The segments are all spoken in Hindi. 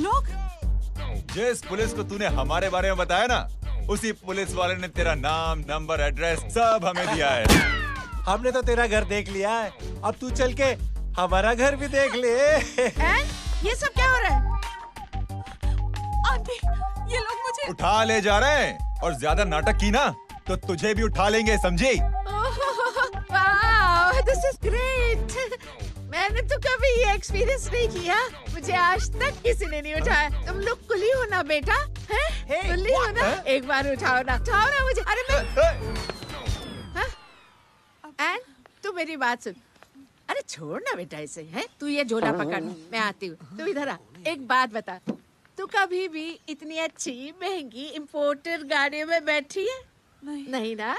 लोग? जिस पुलिस को तूने हमारे बारे में बताया ना, उसी पुलिस वाले ने तेरा नाम, नंबर, एड्रेस सब हमें दिया है। हमने तो तेरा घर देख लिया है, अब तू चल के हमारा घर भी देख ले। ये सब क्या हो रहा है? आंटी, ये लोग मुझे उठा ले जा रहे हैं, और ज्यादा नाटक की ना तो तुझे भी उठा लेंगे, समझी? वाह, दिस इज ग्रेट। मैंने तो कभी ये एक्सपीरियंस नहीं किया। मुझे आज तक किसी ने नहीं उठाया। तुम लोग कुली हो ना बेटा? हैं? कुली हो ना? एक बार उठाओ ना मुझे। अरे मैं एंड तू मेरी बात सुन। अरे छोड़ ना बेटा इसे, हैं? तू ये झोला पकड़, मैं आती हूँ। तू इधर आ। एक बात बता, तू कभी भी इतनी अच्छी महंगी इम्पोर्टेड गाड़ी में बैठी है? नहीं ना?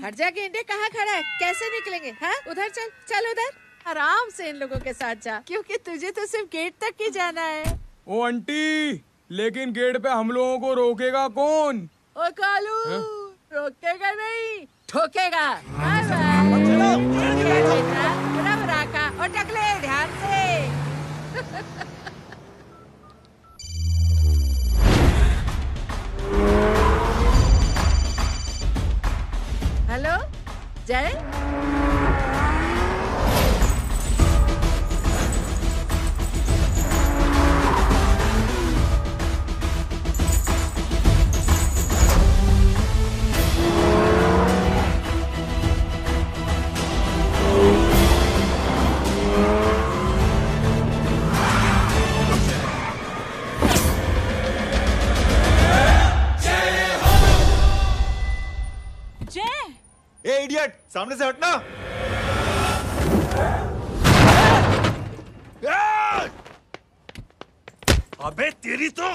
हट जा गेंडे, कहाँ खड़ा है? कैसे निकलेंगे? हाँ, उधर चल, चल उधर। आराम से इन लोगों के साथ जा, क्योंकि तुझे तो सिर्फ गेट तक ही जाना है। ओ आंटी, लेकिन गेट पे हम लोगों को रोकेगा कौन? ओ कालू, रोकेगा नहीं, ठोकेगा। Bye bye. रब राका और टकले, ध्यान से। हेलो जय। ए इडियट, सामने से हटना। अबे तेरी तो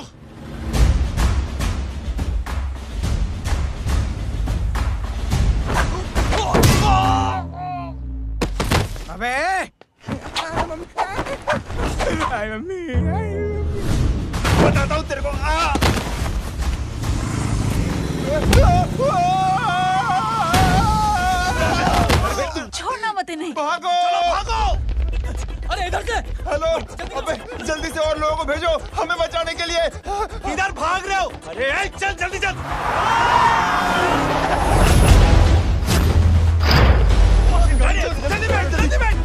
अबे मम्मी, बताता हूँ तेरे को। छोड़ना मत इन्हें। भागो, चलो भागो। अरे इधर से। हेलो, अबे जल्दी से और लोगों को भेजो हमें बचाने के लिए। किधर भाग रहे हो? अरे चल जल्दी चल। जल्दी बैठ, जल्दी बैठ।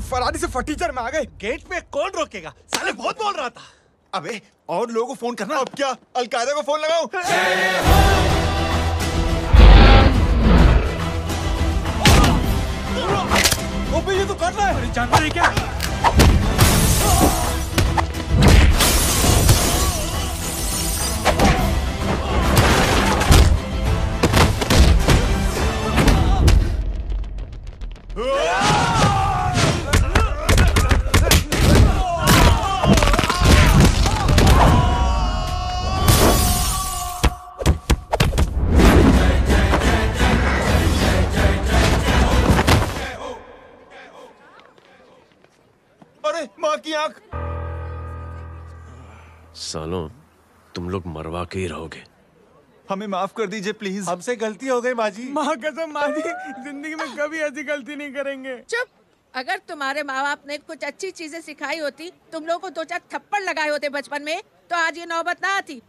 फरारी से फटीचर में आ गए। गेट पे कौन रोकेगा? साले बहुत बोल रहा था। अबे और लोगों को फोन करना। अब क्या अलकायदा को फोन लगाऊं? ओबे ये तो कर रहा है। अरे जानवर है क्या? माँ की आंख। सालों, तुम लोग मरवा के ही रहोगे। हमें माफ कर दीजिए प्लीज। हमसे गलती हो गई माँ जी। माँ कसम माँ जी, जिंदगी में कभी ऐसी गलती नहीं करेंगे। चुप। अगर तुम्हारे माँ बाप ने कुछ अच्छी चीजें सिखाई होती, तुम लोगों को 2-4 थप्पड़ लगाए होते बचपन में, तो आज ये नौबत ना आती।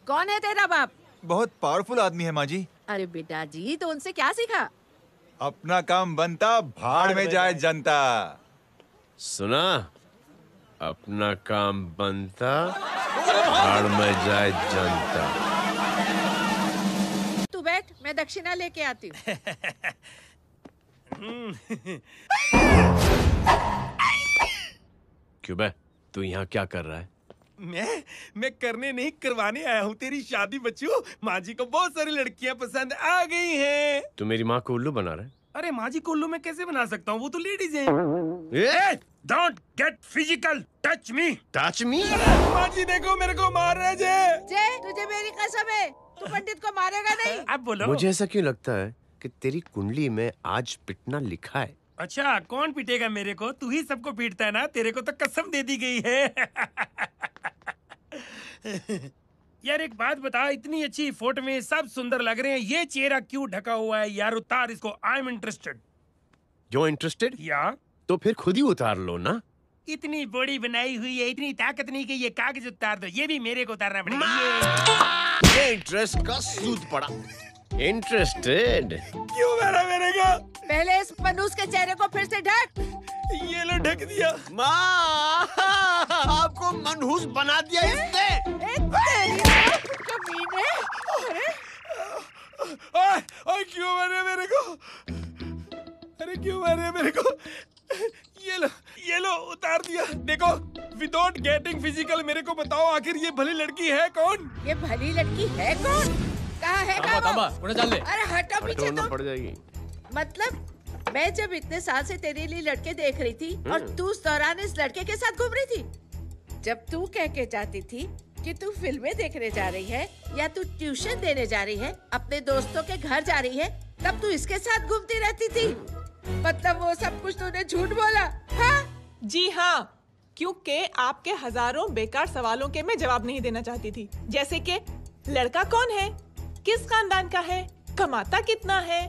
कौन है तेरा बाप? बहुत पावरफुल आदमी है माँ जी। अरे बेटा जी, तो उनसे क्या सीखा? अपना काम बनता, भाड़ में जाए जनता। सुना? अपना काम बनता, भाड़ में जाए जनता। तू बैठ, मैं दक्षिणा लेके आती हूँ। क्यों बे? तू यहाँ क्या कर रहा है? मैं करने नहीं करवाने आया हूँ तेरी शादी बच्चू। माँ जी को बहुत सारी लड़कियाँ पसंद आ गई हैं। तू मेरी माँ को उल्लू बना रहा है? अरे माँ जी को उल्लू मैं कैसे बना सकता हूँ, वो तो लेडीज हैं। Don't get physical, touch me. Touch me? माँ जी देखो मेरे को मार रहे जय। जय, तुझे मेरी कसम है, तू पंडित को मारेगा नहीं। अब बोलो। मुझे ऐसा क्यों लगता है कि तेरी कुंडली में आज पिटना लिखा है? अच्छा, कौन पीटेगा मेरे को? तू ही सबको पीटता है ना, तेरे को तो कसम दे दी गई है। यार एक बात बता, इतनी अच्छी फोटो में सब सुंदर लग रहे हैं, ये चेहरा क्यों ढका हुआ है? यार उतार इसको, I am interested. You're interested? या तो फिर खुद ही उतार लो ना। इतनी बॉडी बनाई हुई है, इतनी ताकत नहीं कि ये कागज उतार दो, ये भी मेरे को उतारना पड़ेगा। ये इंटरेस्ट का सूद पड़ा। इंटरेस्टेड? क्यों मारा मेरे को? पहले इस मनूस के चेहरे को फिर से ढक। ये लो ढक दिया। माँ, आपको मनहूस बना दिया इसने। कमीने। ओए क्यों मारे मेरे को? अरे क्यों मारे मेरे को? ये लो उतार दिया। देखो, विदाउट गेटिंग फिजिकल मेरे को बताओ, आखिर ये भली लड़की है कौन? ये भली लड़की है कौन? कहाँ है? अरे हटो पीछे तो। पड़ जाएगी। मतलब मैं जब इतने साल से तेरे लिए लड़के देख रही थी और तू उस दौरान इस लड़के के साथ घूम रही थी। जब तू कह के जाती थी कि तू फिल्में देखने जा रही है या तू ट्यूशन देने जा रही है, अपने दोस्तों के घर जा रही है, तब तू इसके साथ घूमती रहती थी। मतलब वो सब कुछ तूने झूठ बोला? हाँ? जी हाँ, क्योंकि आपके हजारों बेकार सवालों के मैं जवाब नहीं देना चाहती थी। जैसे कि लड़का कौन है, किस खानदान का है, कमाता कितना है,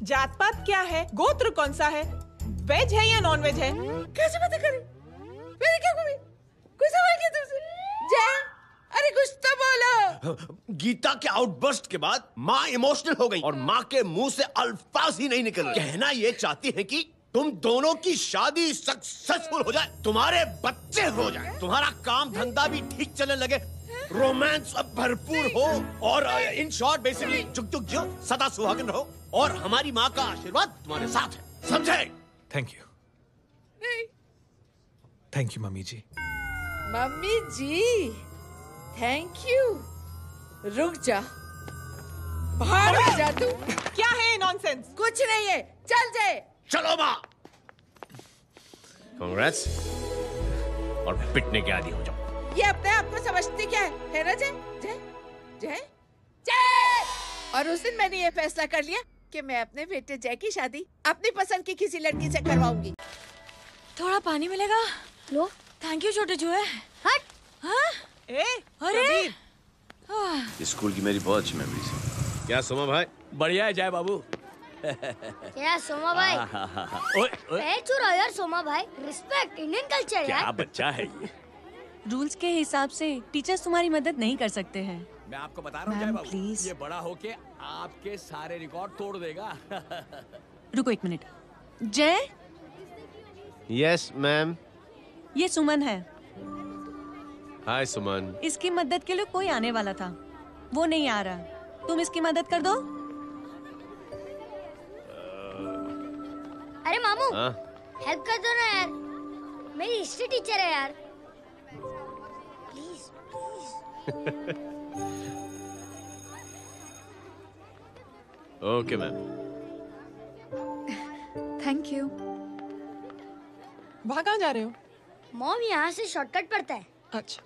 जात पात क्या है, गोत्र कौन सा है, वेज है या नॉन वेज है। कैसे पता करें? मैंने क्या कोई सवाल किया तुमसे? जय, अरे कुछ तो बोलो। गीता के आउटबर्स्ट के बाद माँ इमोशनल हो गई और माँ के मुंह से अल्फाज ही नहीं निकल रहे। कहना ये चाहती है कि तुम दोनों की शादी सक्सेसफुल हो जाए, तुम्हारे बच्चे हो जाए, तुम्हारा काम धंधा भी ठीक चलने लगे, रोमांस अब भरपूर हो और इन शॉर्ट बेसिकली जुग जुग जो सदा सुहागन रहो और हमारी माँ का आशीर्वाद तुम्हारे साथ है, समझे? Thank you. Thank you mummy जी। मम्मी जी, थैंक यू। रुक जा, बाहर आ जा तू। क्या है नॉनसेंस? कुछ नहीं है, चल जाए। चलो माँ। कांग्रेस। और पिटने के आदी हो जाओ। ये अपने आप को समझती क्या है ना जय? जय जय जय। और उस दिन मैंने ये फैसला कर लिया कि मैं अपने बेटे जय की शादी अपनी पसंद की किसी लड़की से करवाऊंगी। थोड़ा पानी मिलेगा? लो। थैंक यू छोटे चूहे। हट। हाँ? अरे स्कूल की मेरी बहुत अच्छी मेमोरीज है। क्या सोमा भाई? बढ़िया है जय बाबू। क्या सोमा भाई? पैर छू रहा यार सोमा भाई, रिस्पेक्ट, इंडियन कल्चर यार। क्या बच्चा है ये? रूल्स के हिसाब से टीचर्स तुम्हारी मदद नहीं कर सकते हैं। मैं आपको बता रहा हूँ जय बाबू, ये बड़ा होके आपके सारे रिकॉर्ड तोड़ देगा। रुको एक मिनट। जय। Yes ma'am. ये सुमन है। हाय सुमन। इसकी मदद के लिए कोई आने वाला था, वो नहीं आ रहा, तुम इसकी मदद कर दो। अरे मामू, हेल्प कर दो ना यार, मेरी हिस्ट्री टीचर है यार, please please. Okay ma'am. Thank you. वहाँ कहाँ जा रहे हो? मॉम यहाँ से शॉर्टकट पड़ता है। अच्छा,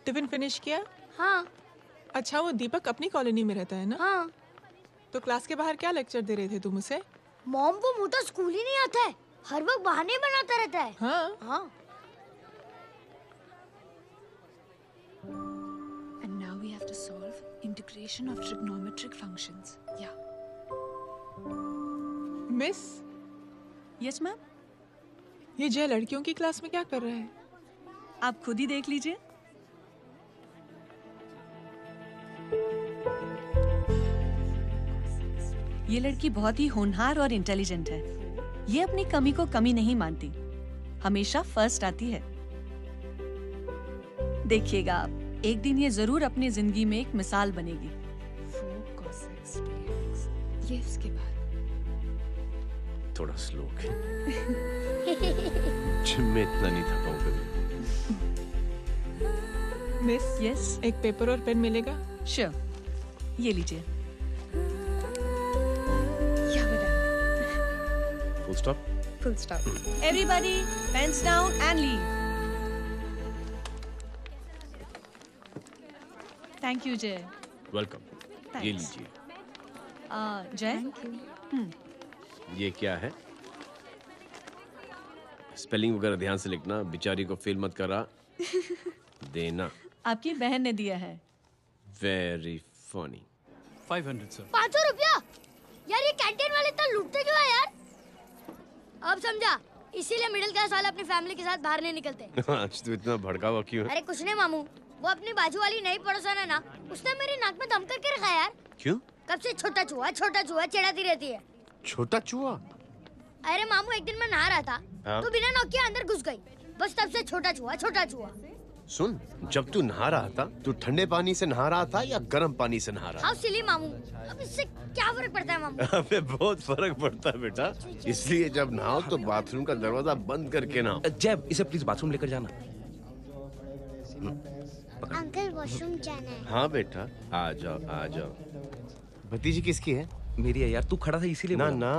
टिफिन फिनिश किया? हाँ। अच्छा, वो दीपक अपनी कॉलोनी में रहता है ना? हाँ। तो क्लास के बाहर क्या लेक्चर दे रहे थे तुम उसे? मॉम को मुँह तो स्कूल ही नहीं आता है, हर वक्त बहाने बनाता रहता है। हाँ। हाँ। And now we have to solve integration of trigonometric functions. Yeah. Miss. Yes ma'am. ये जय लड़कियों की क्लास में क्या कर रहा है? आप खुद ही देख लीजिए। ये लड़की बहुत ही होनहार और इंटेलिजेंट है। ये अपनी कमी को कमी नहीं मानती, हमेशा फर्स्ट आती है। देखिएगा आप, एक दिन ये जरूर अपनी जिंदगी में एक मिसाल बनेगी। ये उसके बाद थोड़ा स्लो जिम में इतना नहीं था पाऊँ कभी। मिस, यस, एक पेपर और पेन मिलेगा? श्योर, ये लीजिए। Full stop. Full stop. Everybody pens down and leave. Thank you Jay. Welcome. ये लीजिए। जय, ये क्या है? स्पेलिंग वगैरह ध्यान से लिखना, बेचारी को फेल मत करा देना। आपकी बहन ने दिया है। Very funny. 500 सर। 500 रुपया? यार ये कैंटीन वाले इतना लूटते क्यों है यार? अब समझा, इसीलिए मिडिल क्लास वाले अपनी फैमिली के साथ बाहर नहीं निकलते। आज तू इतना भड़का हुआ क्यों है? अरे कुछ नहीं मामू, वो अपनी बाजू वाली नई पड़ोसन है ना, उसने मेरी नाक में दम करके रखा यार। क्यों? कब से छोटा चूहा चिढ़ाती रहती है। छोटा चूहा? अरे मामू, एक दिन मैं नहा रहा था, हाँ? तो बिना नॉक के अंदर घुस गई, बस तब से छोटा चूहा। सुन, जब तू नहा रहा था, तू ठंडे पानी से नहा रहा था या गर्म पानी से नहा रहा हाउ सिली मामू, अब इससे क्या फर्क पड़ता है मामू? अबे बहुत फर्क पड़ता है बेटा, इसलिए जब नहाओ तो बाथरूम का दरवाजा बंद करके नहाओ। जैब, इसे प्लीज बाथरूम लेकर जाना। अंकल वॉशरूम जाना है। हाँ बेटा, आ जाओ। भतीजी किसकी है? मेरी है यार, तू खड़ा था इसीलिए ना बोला। ना,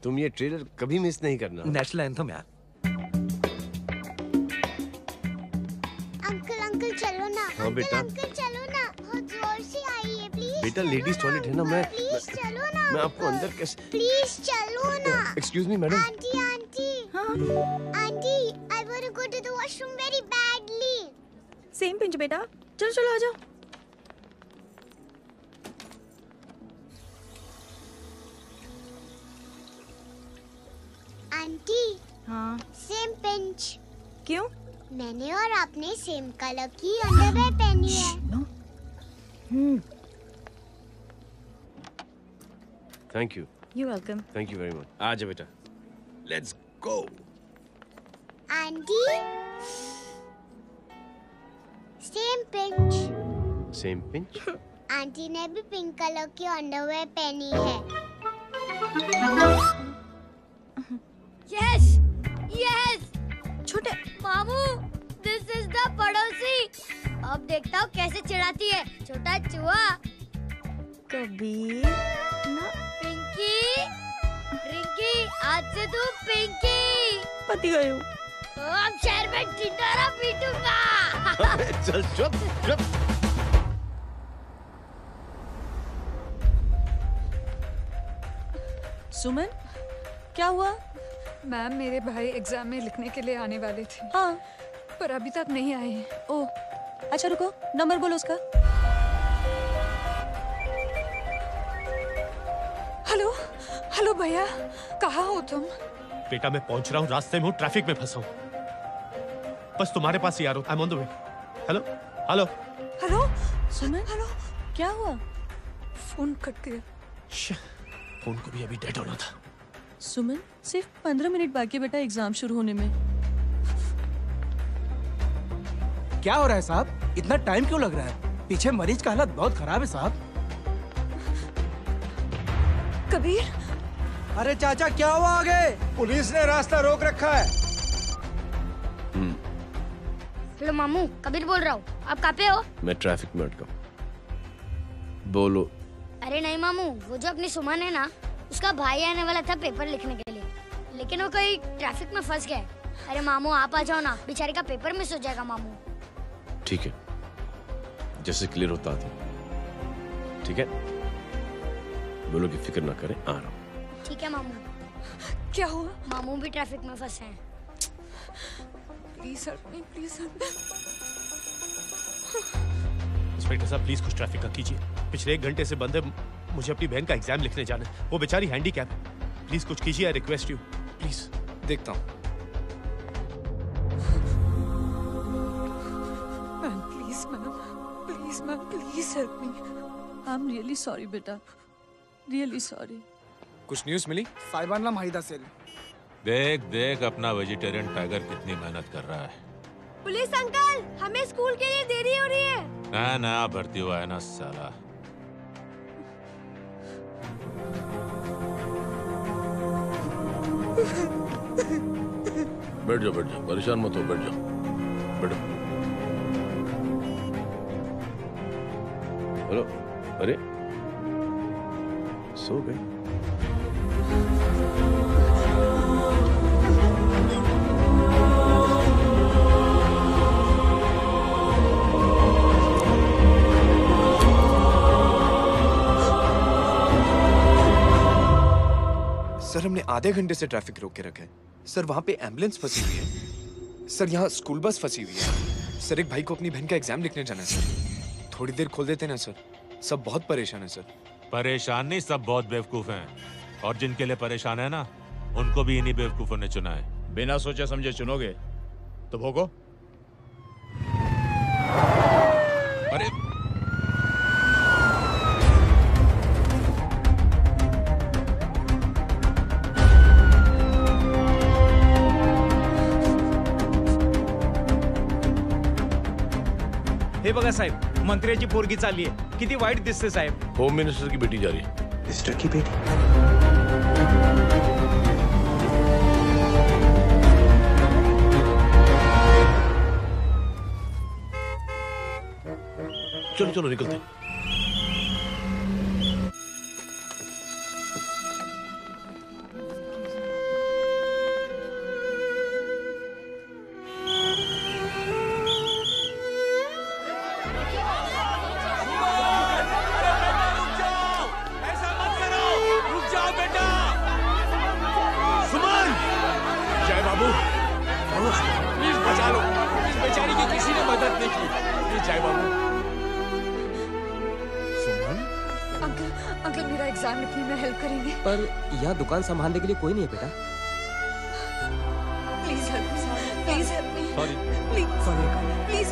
तुम ये ट्रेलर कभी मिस नहीं करना। नेशनल एंथम यार। अंकल चलो ना। हाँ बेटा। अंकल चलो ना, बहुत जोर से आई है, प्लीज। बेटा लेडीज टॉयलेट है ना, प्लीज चलो ना। मैं आपको अंदर कैसे? प्लीज चलो ना। Excuse me madam. Aunty, I want to go to the washroom very badly. Same pinch बेटा, चलो आ जाओ। आंटी, हाँ, सेम पिंच। क्यों? मैंने और आपने सेम कलर की अंडरवेयर पहनी है। Thank you. You welcome. Thank you very much. आ जाओ बेटा, let's go. Aunty, same pinch. Same pinch? Aunty ने भी पिंक कलर की अंडरवेयर पहनी है। यस छोटे मामू, दिस इज द पड़ोसी। अब देखता हूँ कैसे चिढ़ाती है छोटा चूहा। कबीर ना। रिंकी, आज से तू पिंकी। पति गई हूँ। अब शहर में टिंडोरा पीटूंगा। चल चुप। सुमन, क्या हुआ? मैम, मेरे भाई एग्जाम में लिखने के लिए आने वाले थे। हाँ, पर अभी तक नहीं आए हैं। ओह, अच्छा रुको, नंबर बोलो उसका। हेलो भैया, कहाँ हो तुम? बेटा मैं पहुंच रहा हूँ, रास्ते में हूँ, ट्रैफिक में फंसा हूँ, बस तुम्हारे पास ही आ रहा हूँ। I am on the way. Hello. Suman, hello, क्या हुआ? फोन कट गया। फोन को भी अभी डेड होना था। सुमन, सिर्फ 15 मिनट बाकी बेटा एग्जाम शुरू होने में। क्या हो रहा है साहब? इतना टाइम क्यों लग रहा है? पीछे मरीज का हालत बहुत खराब है साहब। कबीर, अरे चाचा क्या हुआ आगे? पुलिस ने रास्ता रोक रखा है। हेलो मामू, कबीर बोल रहा हूँ। आप कहाँ पे हो? मैं ट्रैफिक में अटका हूँ। बोलो। अरे नहीं मामू, वो जो अपनी सुमन है ना, उसका भाई आने वाला था पेपर लिखने के लिए, लेकिन वो कहीं ट्रैफिक में फंस गया। अरे मामू आप आ जाओ ना, बेचारी का पेपर मिस हो जाएगा मामू। ठीक है, जैसे क्लियर होता है। ठीक है, बोलो कि फिक्र ना करें, आ रहा हूँ। ठीक है मामू। क्या हुआ? मामू भी ट्रैफिक में फंसे हैं। Please help me, please help. Inspector साहब प्लीज कुछ ट्रैफिक का कीजिए। पिछले 1 घंटे से बंद है, मुझे अपनी बहन का एग्जाम लिखने जाना है। वो बेचारी हैंडीकैप है। प्लीज कुछ कीजिए, आई रिक्वेस्ट यू, प्लीज। देखता हूँ। Please ma'am, please help me. I am really sorry बेटा, रियली सॉरी। कुछ न्यूज़ मिली? साइबाना माहिदा सेल। देख देख अपना वेजिटेरियन टाइगर कितनी मेहनत कर रहा है। पुलिस अंकल, हमें स्कूल के लिए देरी हो रही है। नया नया भर्ती हुआ है ना साला। बैठ जाओ, परेशान मत हो, बैठ जाओ, बैठो। हेलो, अरे सो गए? सर हमने आधे घंटे से ट्रैफिक रोक के रखा है। सर वहाँ पे एम्बुलेंस फंसी हुई है। सर यहाँ स्कूल बस फंसी हुई है। सर एक भाई को अपनी बहन का एग्जाम लिखने जाना है सर। थोड़ी देर खोल देते ना सर। सब बहुत परेशान है सर। परेशान नहीं, सब बहुत बेवकूफ हैं। और जिनके लिए परेशान है ना, उनको भी इन्हीं बेवकूफों ने चुना है। बिना सोचे समझे चुनोगे तो भोगो। अरे हे बघा साहेब, मंत्र्याची पोरगी चालली आहे. किती वाईट दिसते साहेब. होम मिनिस्टर की बेटी जा रही है. मिनिस्टर की बेटी? चलो चलो निकलते. यहाँ दुकान संभालने के लिए कोई नहीं है बेटा. Please help me, please help me. Sorry. Please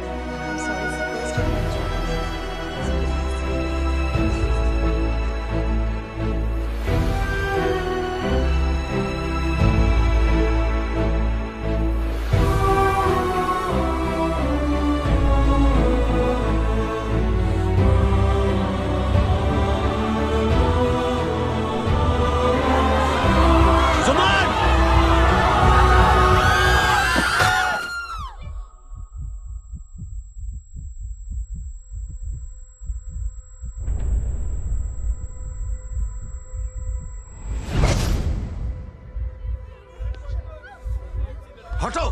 हटो,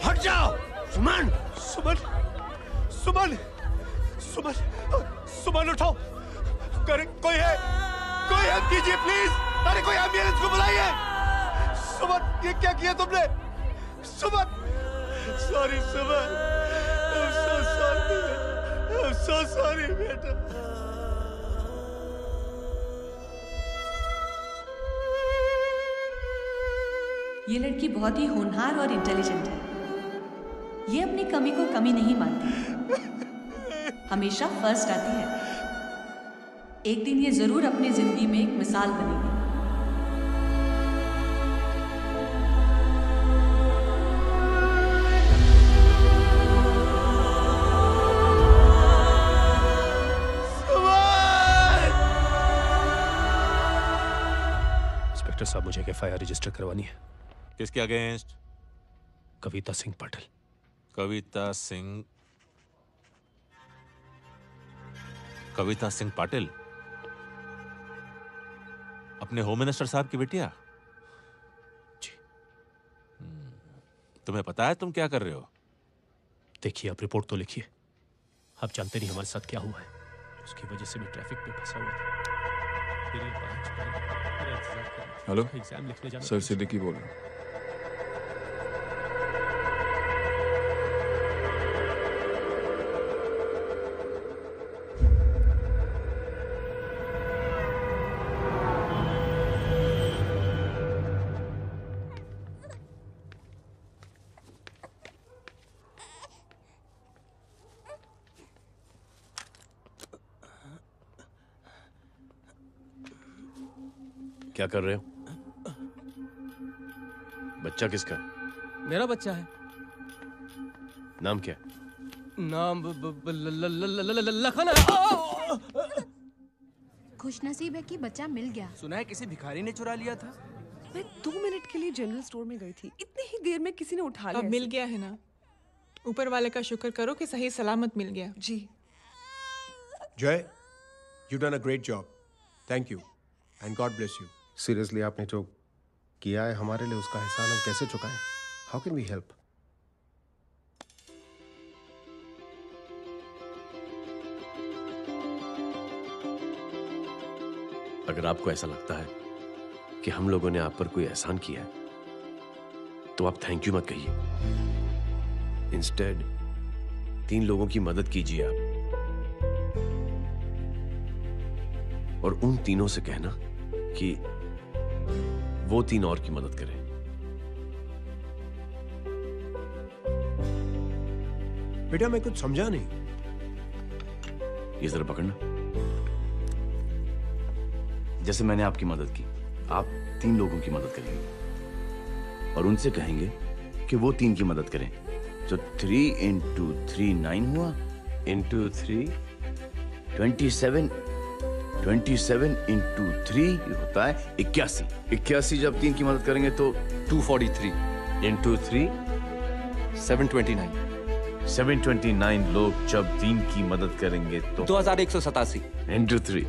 हट जाओ. सुमन, सुमन, सुमन, सुमन, सुमन उठो. कोई है, कोई हेल्प कीजिए प्लीज. अरे कोई एम्बुलेंस को बुलाइए. सुमन, ये क्या किया तुमने? Suman, sorry Suman, I'm so sorry, I'm so sorry बेटा. ये लड़की बहुत ही होनहार और इंटेलिजेंट है। ये अपनी कमी को कमी नहीं मानती, हमेशा फर्स्ट आती है। एक दिन ये जरूर अपनी जिंदगी में एक मिसाल बनेगी। इंस्पेक्टर साहब, मुझे एफआईआर रजिस्टर करवानी है. किसके अगेंस्ट? कविता सिंह पाटिल. कविता सिंह पाटिल अपने होम मिनिस्टर साहब की बेटिया? जी. तुम्हें पता है तुम क्या कर रहे हो? देखिए, आप रिपोर्ट तो लिखिए. आप जानते नहीं हमारे साथ क्या हुआ है. उसकी वजह से मैं ट्रैफिक में फंसा हुआ था. फिर ये बाहर छुपाई. हेलो एग्जाम लिखने जाना. सर सिद्दीकी बोल रहा हूँ. क्या कर रहे हो? बच्चा किसका है? मेरा बच्चा है। नाम क्या है? नाम लखन है। खुशनसीब है कि बच्चा मिल गया। सुना है किसी भिखारी ने चुरा लिया था। मैं 2 मिनट के लिए जनरल स्टोर में गई थी, इतनी ही देर में किसी ने उठा लिया। अब मिल गया है ना, ऊपर वाले का शुक्र करो कि सही सलामत मिल गया। जी जय, you done a great job, thank you and God bless you. Seriously आपने जो किया है हमारे लिए, उसका एहसान हम कैसे चुकाएं? How can we help? अगर आपको ऐसा लगता है कि हम लोगों ने आप पर कोई एहसान किया है, तो आप थैंक यू मत कहिए। इंस्टेड 3 लोगों की मदद कीजिए आप, और उन तीनों से कहना कि वो 3 और की मदद करें। बेटा मैं कुछ समझा नहीं। ये जरा पकड़ना। जैसे मैंने आपकी मदद की, आप 3 लोगों की मदद करेंगे और उनसे कहेंगे कि वो 3 की मदद करें। तो 3 into 3 9 हुआ, into 3 27, 27 into 3 होता है 81। 81 जब 3 की मदद करेंगे तो 243 into 3 729 729 लोग जब 3 की मदद करेंगे तो 2187 into 3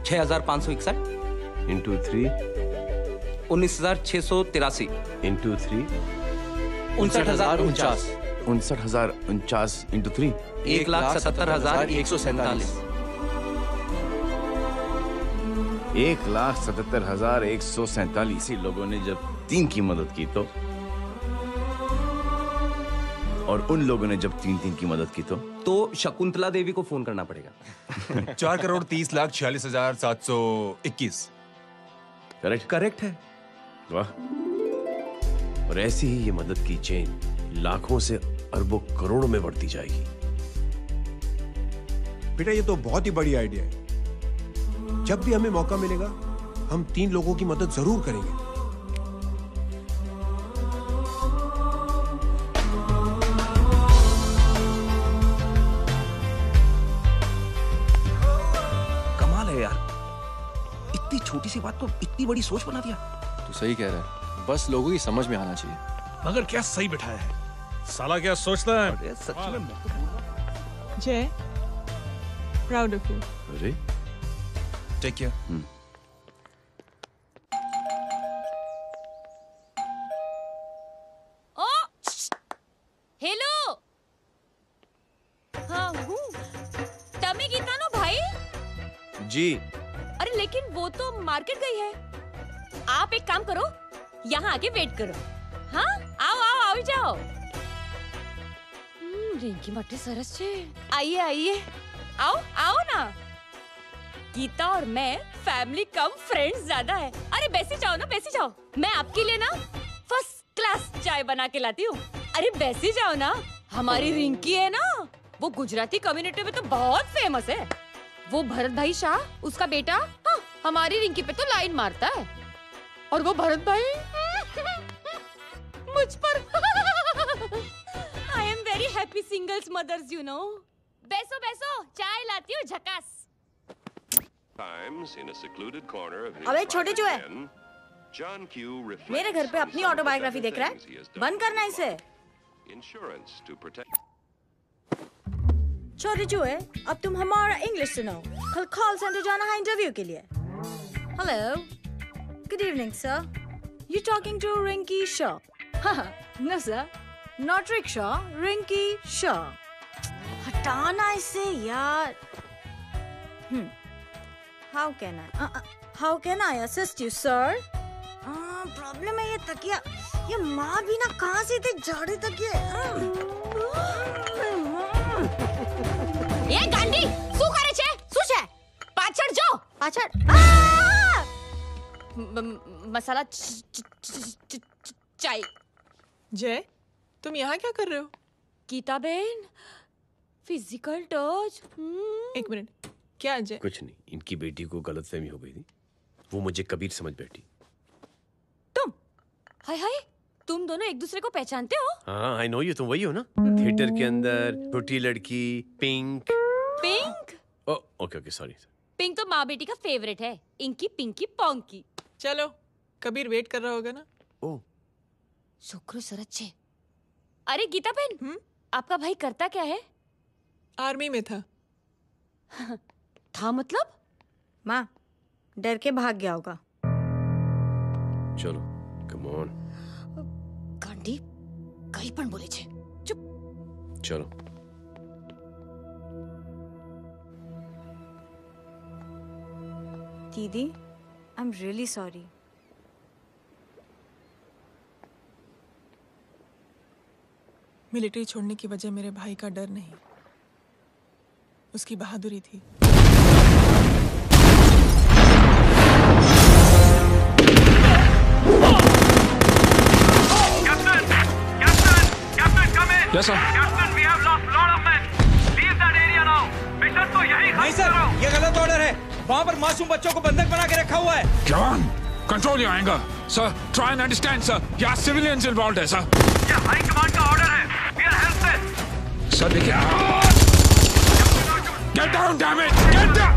6561 into 3 19683 into 3 59049 59049 into 3 1,77,147 1,77,147 लोगों ने जब 3 की मदद की तो, और उन लोगों ने जब 3 की मदद की तो शकुंतला देवी को फोन करना पड़ेगा। 4,30,46,721। करेक्ट है। वाह। और ऐसी ही ये मदद की चेन लाखों से अरबों करोड़ों में बढ़ती जाएगी। बेटा ये तो बहुत ही बड़ी आइडिया है। जब भी हमें मौका मिलेगा हम 3 लोगों की मदद जरूर करेंगे। कमाल है यार, इतनी छोटी सी बात को इतनी बड़ी सोच बना दिया। तू सही कह रहा है, बस लोगों की समझ में आना चाहिए। मगर क्या सही बिठाया है, साला क्या सोचता है। सच में जय, प्राउड ऑफ यू। अरे टेक केयर। ओ हेलो, हाँ हूँ। तमी गीता नो भाई। जी। अरे लेकिन वो तो मार्केट गई है। आप एक काम करो, यहाँ आके वेट करो। हाँ आओ आओ आओ जाओ। रिंकी मट्टी सरस छे। आइए आइए, आओ आओ ना। गीता और मैं फैमिली कम फ्रेंड्स ज्यादा है। अरे बैसी जाओ ना, बैसी जाओ। मैं आपके लिए ना फर्स्ट क्लास चाय बना के लाती हूँ। अरे बैसी जाओ ना। हमारी रिंकी है ना, वो गुजराती कम्युनिटी में तो बहुत फेमस है। वो भरत भाई शाह, उसका बेटा, हाँ, हमारी रिंकी पे तो लाइन मारता है। और वो भरत भाई मुझ पर I am very happy singles mothers you know. बैसो बैसो, चाय लाती हूँ झकास। अबे छोटे जो है, मेरे घर पे अपनी ऑटोबायोग्राफी देख रहा है, बंद करना इसे। छोटे जो है, अब तुम हमारा इंग्लिश सुनाओ। कल कॉल सेंटर जाना है इंटरव्यू के लिए। Hello, good evening sir, you talking to Rinki Shaw? No sir, not rickshaw, Rinki Shaw. हटाना इसे यार। How can I assist you, sir? Problem है ये तकिया, ये माँ भी ना कहाँ से इतने जाड़े तकिए। ये गांडी, શું કરે છે? શું છે? પાછળ જો, પાછળ। मसाला चाय। जय, तुम यहाँ क्या कर रहे हो? गीता बहन, फिजिकल टच। एक मिनट, क्या जय? कुछ नहीं, इनकी बेटी को गलतफहमी हो गई थी वो मुझे कबीर समझ बैठी। हाय हाय, तुम दोनों एक दूसरे को पहचानते हो? हाँ, आई नो यू, तुम वही हो ना थिएटर के अंदर छोटी लड़की pink. Pink? Okay okay sorry. Pink तो माँ बेटी का फेवरेट है, इंकी पिंकी पोंकी। चलो, कबीर वेट कर रहा होगा ना? ओ शुक्र सरच्चे। अरे गीता बहन, आपका भाई करता क्या है? आर्मी में था। था मतलब? माँ, डर के भाग गया होगा। चलो कम ऑन। गांडी कहीं पण बोले छे। चुप। चलो। दीदी, I am really sorry. Military छोड़ने की वजह मेरे भाई का डर नहीं, उसकी बहादुरी थी। Yes, sir. Captain, we have lost lot of men. Leave that area now. Mission तो यही नहीं सर, ये गलत ऑर्डर है। वहाँ पर मासूम बच्चों को बंधक बना के रखा हुआ है। जवान, control your anger. Sir, try and understand, sir. यहाँ civilians involved है, sir. ये हाई कमांड का ऑर्डर है. We are helpless. Sir, देखिए। Get down, damn it! Get down!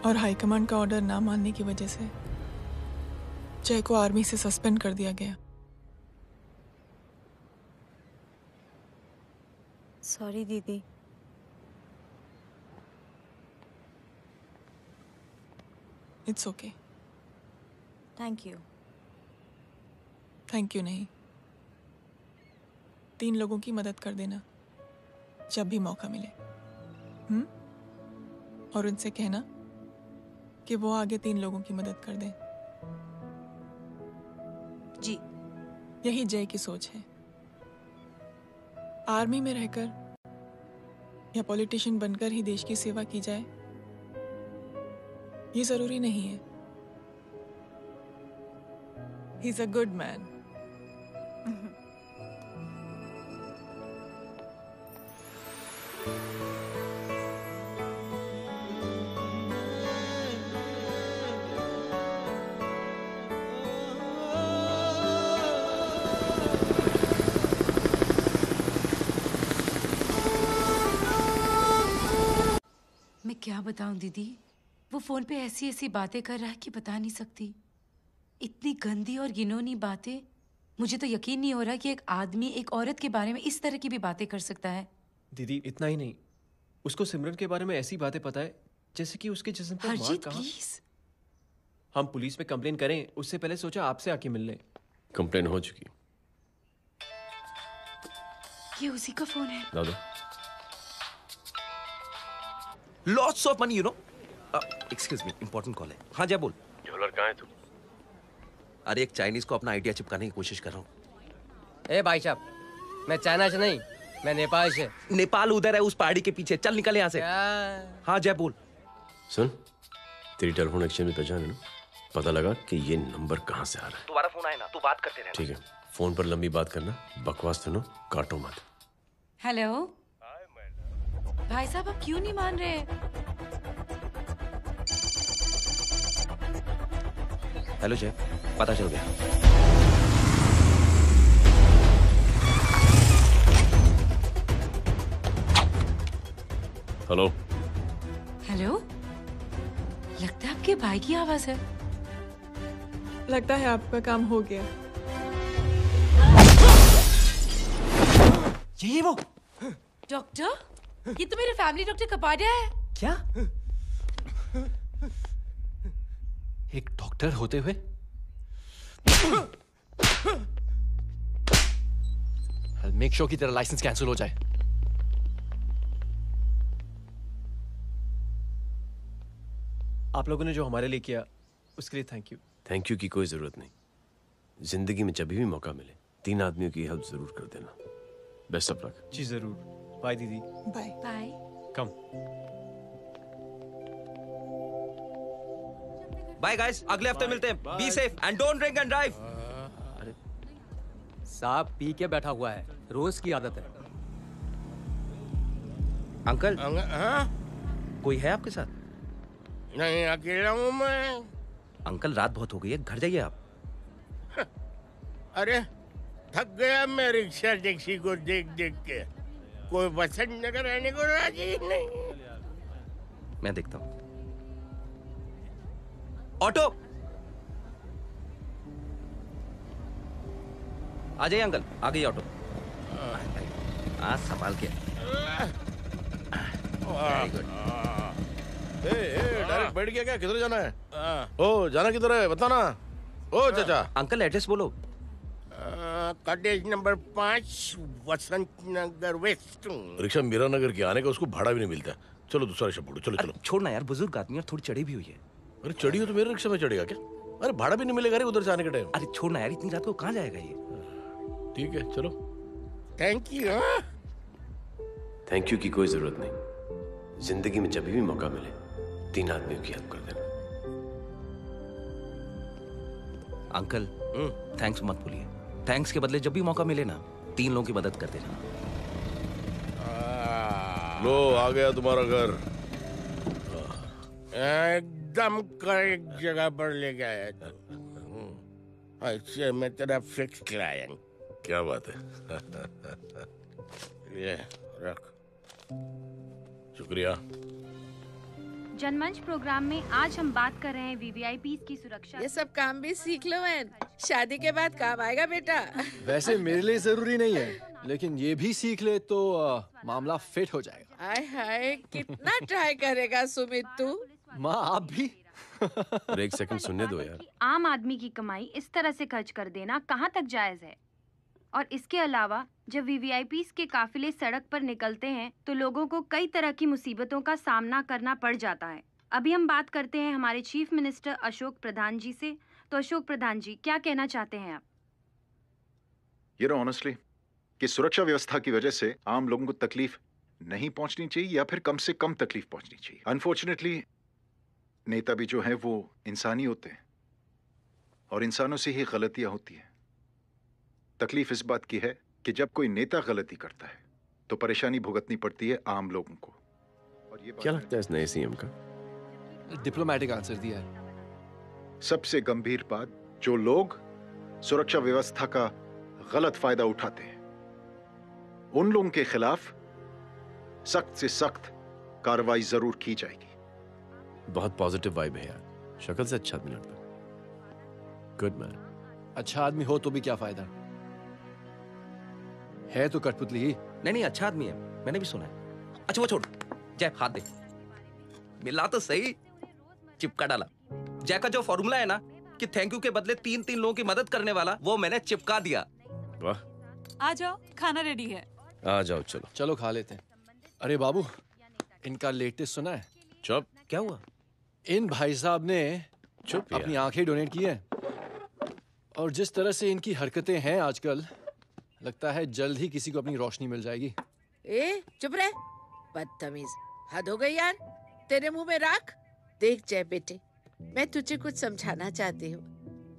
और हाईकमांड का ऑर्डर ना मानने की वजह से जय को आर्मी से सस्पेंड कर दिया गया। सॉरी दीदी। It's okay. Thank you. Thank you नहीं, 3 लोगों की मदद कर देना जब भी मौका मिले। और उनसे कहना कि वो आगे 3 लोगों की मदद कर दें। जी। यही जय की सोच है। आर्मी में रहकर या पॉलिटिशियन बनकर ही देश की सेवा की जाए, ये जरूरी नहीं है। He is a good man. मैं क्या बताऊं दीदी, वो फोन पे ऐसी ऐसी बातें कर रहा है कि बता नहीं सकती। इतनी गंदी और घिनौनी बातें मुझे तो यकीन नहीं हो रहा कि एक आदमी एक औरत के बारे में इस तरह की भी बातें कर सकता है। दीदी इतना ही नहीं, उसको सिमरन के बारे में ऐसी बातें पता है जैसे कि उसके जिस्म पर मार हरजीत कहाँ। प्लीज। हम पुलिस में कंप्लेन करें उससे पहले सोचा आपसे आके मिल लें। कंप्लेन हो चुकी। ये उसी का फोन है। दादा lots of money you know. Excuse me, important call है। हाँ जय बोल। ज्वेलर कहाँ है तू? अरे एक चाइनीज को अपना आइडिया चिपकाने की कोशिश कर रहा हूँ। ए भाई साहब, मैं चाइना से नहीं, मैं नेपाल से। नेपाल उधर है उस पहाड़ी के पीछे, चल निकल यहाँ से। हाँ जय बोल। सुन, तेरी टेलीफोन एक्सचेंज में पहचान है ना? पता लगा कि ये नंबर कहाँ से आ रहा है। तुम्हारा फोन आए ना, तू बात करते रहना। ठीक है, फोन पर लंबी बात करना, बकवास सुनो, काटो मत। हेलो भाई साहब, आप क्यों नहीं मान रहे? हेलो जय, पता चल गया। हेलो हेलो, लगता है आपके भाई की आवाज है। लगता है आपका काम हो गया। ये वो डॉक्टर, ये तो मेरे फैमिली डॉक्टर कपाडिया है। क्या? एक डॉक्टर होते हुए? मेक श्योर कि तेरा लाइसेंस कैंसिल हो जाए। आप लोगों ने जो हमारे लिए किया उसके लिए थैंक यू। थैंक यू की कोई जरूरत नहीं। जिंदगी में जब भी मौका मिले 3 आदमियों की हेल्प जरूर कर देना। Best of luck. जी जरूर। बाय दीदी। Bye bye. Come. Bye guys, अगले हफ्ते मिलते हैं। Be safe and don't drink and drive. साहब पी के बैठा हुआ है, रोज की आदत है। अंकल हाँ? कोई है आपके साथ? नहीं, अकेला हूँ मैं। अंकल रात बहुत हो गई है, घर जाइए आप। अरे थक गया मैं रिक्शा टैक्सी को देख देख के। कोई वसंत नगर रहने को राजी नहीं। मैं देखता हूँ। ऑटो आ जाइए अंकल, आ गई ऑटो। आज संभाल के। Very good. डायरेक्ट बैठ गया क्या? किधर जाना है? ओ जाना किधर है बता ना। ओ चाचा। अंकल एड्रेस बोलो। कॉटेज नंबर 5 वसंत नगर वेस्ट। रिक्शा मीरा नगर के आने का उसको भाड़ा भी नहीं मिलता। चलो दूसरा रिक्शा पकड़ो। चलो चलो। छोड़ना यार, बुजुर्ग आदमी और थोड़ी चढ़ी भी हुई है। अरे चढ़ी हो तो मेरे रिक्शा में चढ़ेगा क्या? अरे भाड़ा भी नहीं मिलेगा रे उधर से आने के टाइम। अरे छोड़ना यार, इतनी रात को कहाँ जाएगा ये? ठीक है चलो। Thank you. थैंक यू की कोई जरूरत नहीं। जिंदगी में जब भी मौका मिले 3 आदमियों की हेल्प कर देना। अंकल थैंक्स मत भूलिए। थैंक्स के बदले जब भी मौका मिले ना 3 लोगों की मदद कर देना। लो आ गया तुम्हारा घर। एकदम करेक्ट जगह पर ले गया तू। अच्छा मैं तेरा फिक्स क्लाइंट। क्या बात है। ये रख। शुक्रिया। जनमंच प्रोग्राम में आज हम बात कर रहे हैं वीवीआईपी की सुरक्षा। ये सब काम भी सीख लो मैन, शादी के बाद काम आएगा बेटा। वैसे मेरे लिए जरूरी नहीं है, लेकिन ये भी सीख ले तो मामला फिट हो जाएगा। हाय हाय, कितना ट्राई करेगा सुमित तू? माँ आप भी। अरे एक सेकंड सुनने दो यार। आम आदमी की कमाई इस तरह से खर्च कर देना कहाँ तक जायज है? और इसके अलावा जब वीवीआईपीज़ के काफिले सड़क पर निकलते हैं तो लोगों को कई तरह की मुसीबतों का सामना करना पड़ जाता है। अभी हम बात करते हैं हमारे चीफ मिनिस्टर अशोक प्रधान जी से। तो अशोक प्रधान जी, क्या कहना चाहते हैं आप? You know honestly कि सुरक्षा व्यवस्था की वजह से आम लोगों को तकलीफ नहीं पहुंचनी चाहिए या फिर कम से कम तकलीफ पहुंचनी चाहिए। अनफॉर्चुनेटली नेता भी जो हैं वो इंसानी होते हैं और इंसानों से ही गलतियां होती हैं। तकलीफ इस बात की है कि जब कोई नेता गलती करता है तो परेशानी भुगतनी पड़ती है आम लोगों को। और ये क्या लगता है इस नए सीएम का? डिप्लोमेटिक आंसर दिया है। सबसे गंभीर बात, जो लोग सुरक्षा व्यवस्था का गलत फायदा उठाते हैं उन लोगों के खिलाफ सख्त से सख्त कार्रवाई जरूर की जाएगी। बहुत पॉजिटिव वाइब है यार। शक्ल से अच्छा आदमी लगता है। Good man. अच्छा आदमी हो तो भी क्या फायदा, है तो कठपुतली। नहीं अच्छा आदमी है, मैंने भी सुना है। अच्छा वो छोड़, जय हाथ दे। मिला तो सही, चिपका डाला। जय का जो फॉर्मूला है ना कि थैंक यू के बदले 3 लोगों की मदद करने वाला, वो मैंने चिपका दिया। वाह, आ जाओ, खाना रेडी है। आ जाओ, चलो चलो खा लेते हैं। अरे बाबू, इनका लेटेस्ट सुना है? चुप। क्या हुआ? इन भाई साहब ने चुप अपनी आंखें डोनेट की हैं, और जिस तरह से इनकी हरकतें हैं आजकल, लगता है जल्द ही किसी को अपनी रोशनी मिल जाएगी। ए चुप रह, बदतमीज, हद हो गई यार। तेरे मुंह में राख। देख जय बेटे, मैं तुझे कुछ समझाना चाहती हूँ।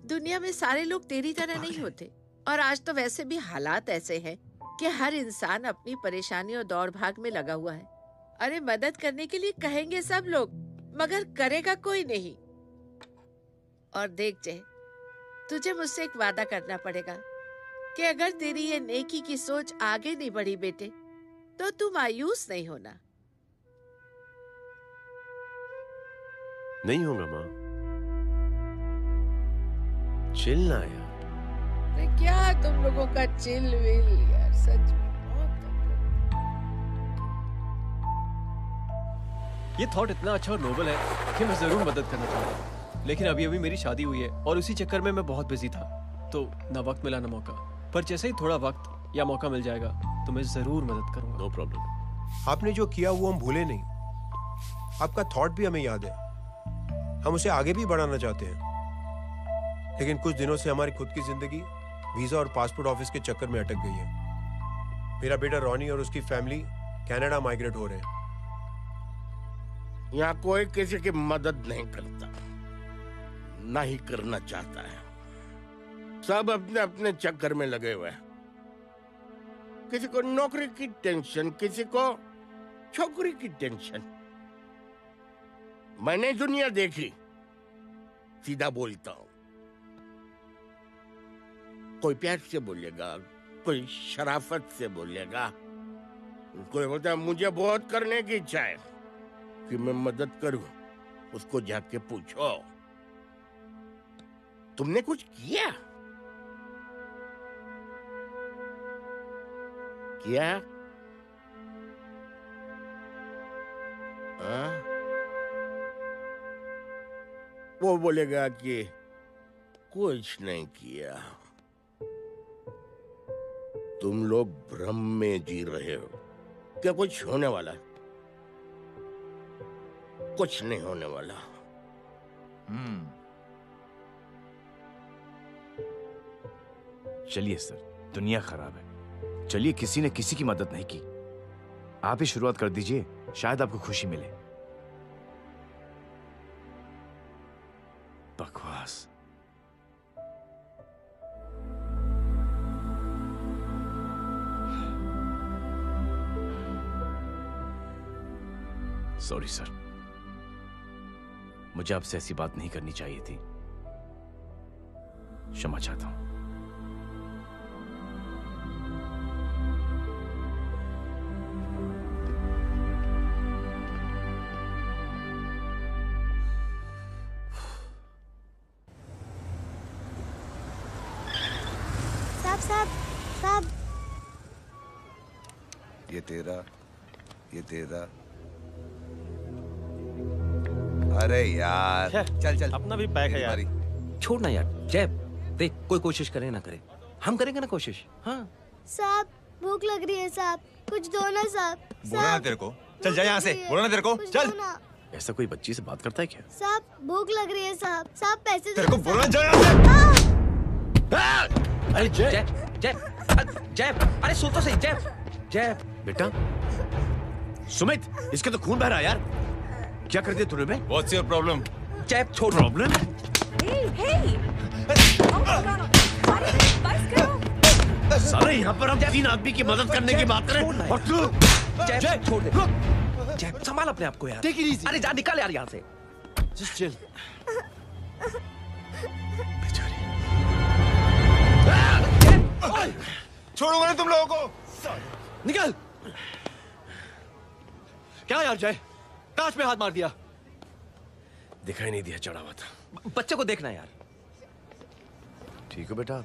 दुनिया में सारे लोग तेरी तरह नहीं होते, और आज तो वैसे भी हालात ऐसे हैं कि हर इंसान अपनी परेशानी और दौड़ भाग में लगा हुआ है। अरे मदद करने के लिए कहेंगे सब लोग, मगर करेगा कोई नहीं। और देख जय, तुझे मुझसे एक वादा करना पड़ेगा कि अगर तेरी ये नेकी की सोच आगे नहीं बढ़ी बेटे, तो तू मायूस नहीं होना। नहीं होगा माँ, चिल ना यार। अरे क्या तुम लोगों का चिल विल यार, सच में ये थॉट इतना अच्छा और नोबल है कि मैं जरूर मदद करना चाहूंगा, लेकिन अभी अभी मेरी शादी हुई है और उसी चक्कर में मैं बहुत बिजी था, तो ना वक्त मिला ना मौका। पर जैसे ही थोड़ा वक्त या मौका मिल जाएगा तो मैं जरूर मदद करूंगा। No problem. आपने जो किया वो हम भूले नहीं, आपका थॉट भी हमें याद है, हम उसे आगे भी बढ़ाना चाहते हैं। लेकिन कुछ दिनों से हमारी खुद की जिंदगी वीजा और पासपोर्ट ऑफिस के चक्कर में अटक गई है। मेरा बेटा रॉनी और उसकी फैमिली कनाडा माइग्रेट हो रहे हैं। यहाँ कोई किसी की मदद नहीं करता, ना ही करना चाहता है। सब अपने अपने चक्कर में लगे हुए हैं। किसी को नौकरी की टेंशन, किसी को छोकरी की टेंशन। मैंने दुनिया देखी, सीधा बोलता हूं। कोई प्यार से बोलेगा, कोई शराफत से बोलेगा, कोई बोलता है मुझे बहुत करने की इच्छा है कि मैं मदद करूं। उसको जाके पूछो, तुमने कुछ किया? किया? वो बोलेगा कि कुछ नहीं किया। तुम लोग भ्रम में जी रहे हो। क्या कुछ होने वाला है? कुछ नहीं होने वाला। चलिए सर, दुनिया खराब है, चलिए किसी ने किसी की मदद नहीं की, आप ही शुरुआत कर दीजिए, शायद आपको खुशी मिले। बकवास। सॉरी सर, मुझे आपसे ऐसी बात नहीं करनी चाहिए थी, क्षमा चाहता हूं। साहब, ये तेरा। अरे यार, चल अपना भी पैक है यार। छोड़ ना यार, जय देख, कोई कोशिश करे ना करे, हम करेंगे ना कोशिश। हाँ साहब भूख लग रही है साहब, कुछ दो ना साहब। बोला ना तेरे को, चल जा यहाँ से, बोला ना तेरे को, चल। ऐसा कोई बच्ची से बात करता है क्या? साहब भूख लग रही है साहब, साहब पैसे तेरे को बोला जा यहाँ से। अरे जय जय, अरे सुन तो सही। जय बेटा, सुमित, इसके तो खून बह रहा है यार। क्या कर दिया तूने बे? What's your problem? जय छोड़। प्रॉब्लम? सारे यहाँ पर हम 3 आदमी की मदद करने की बात करें और तू जय छोड़ दे। जय संभाल अपने आप को यार। Take it easy. अरे जा, निकल यार यहाँ से। Just chill. छोड़ूंगा नहीं तुम लोगों को। निकल। क्या यार जय, कांच में हाथ मार दिया। दिखाई नहीं दिया, चढ़ा हुआ था। बच्चे को देखना यार। ठीक है बेटा।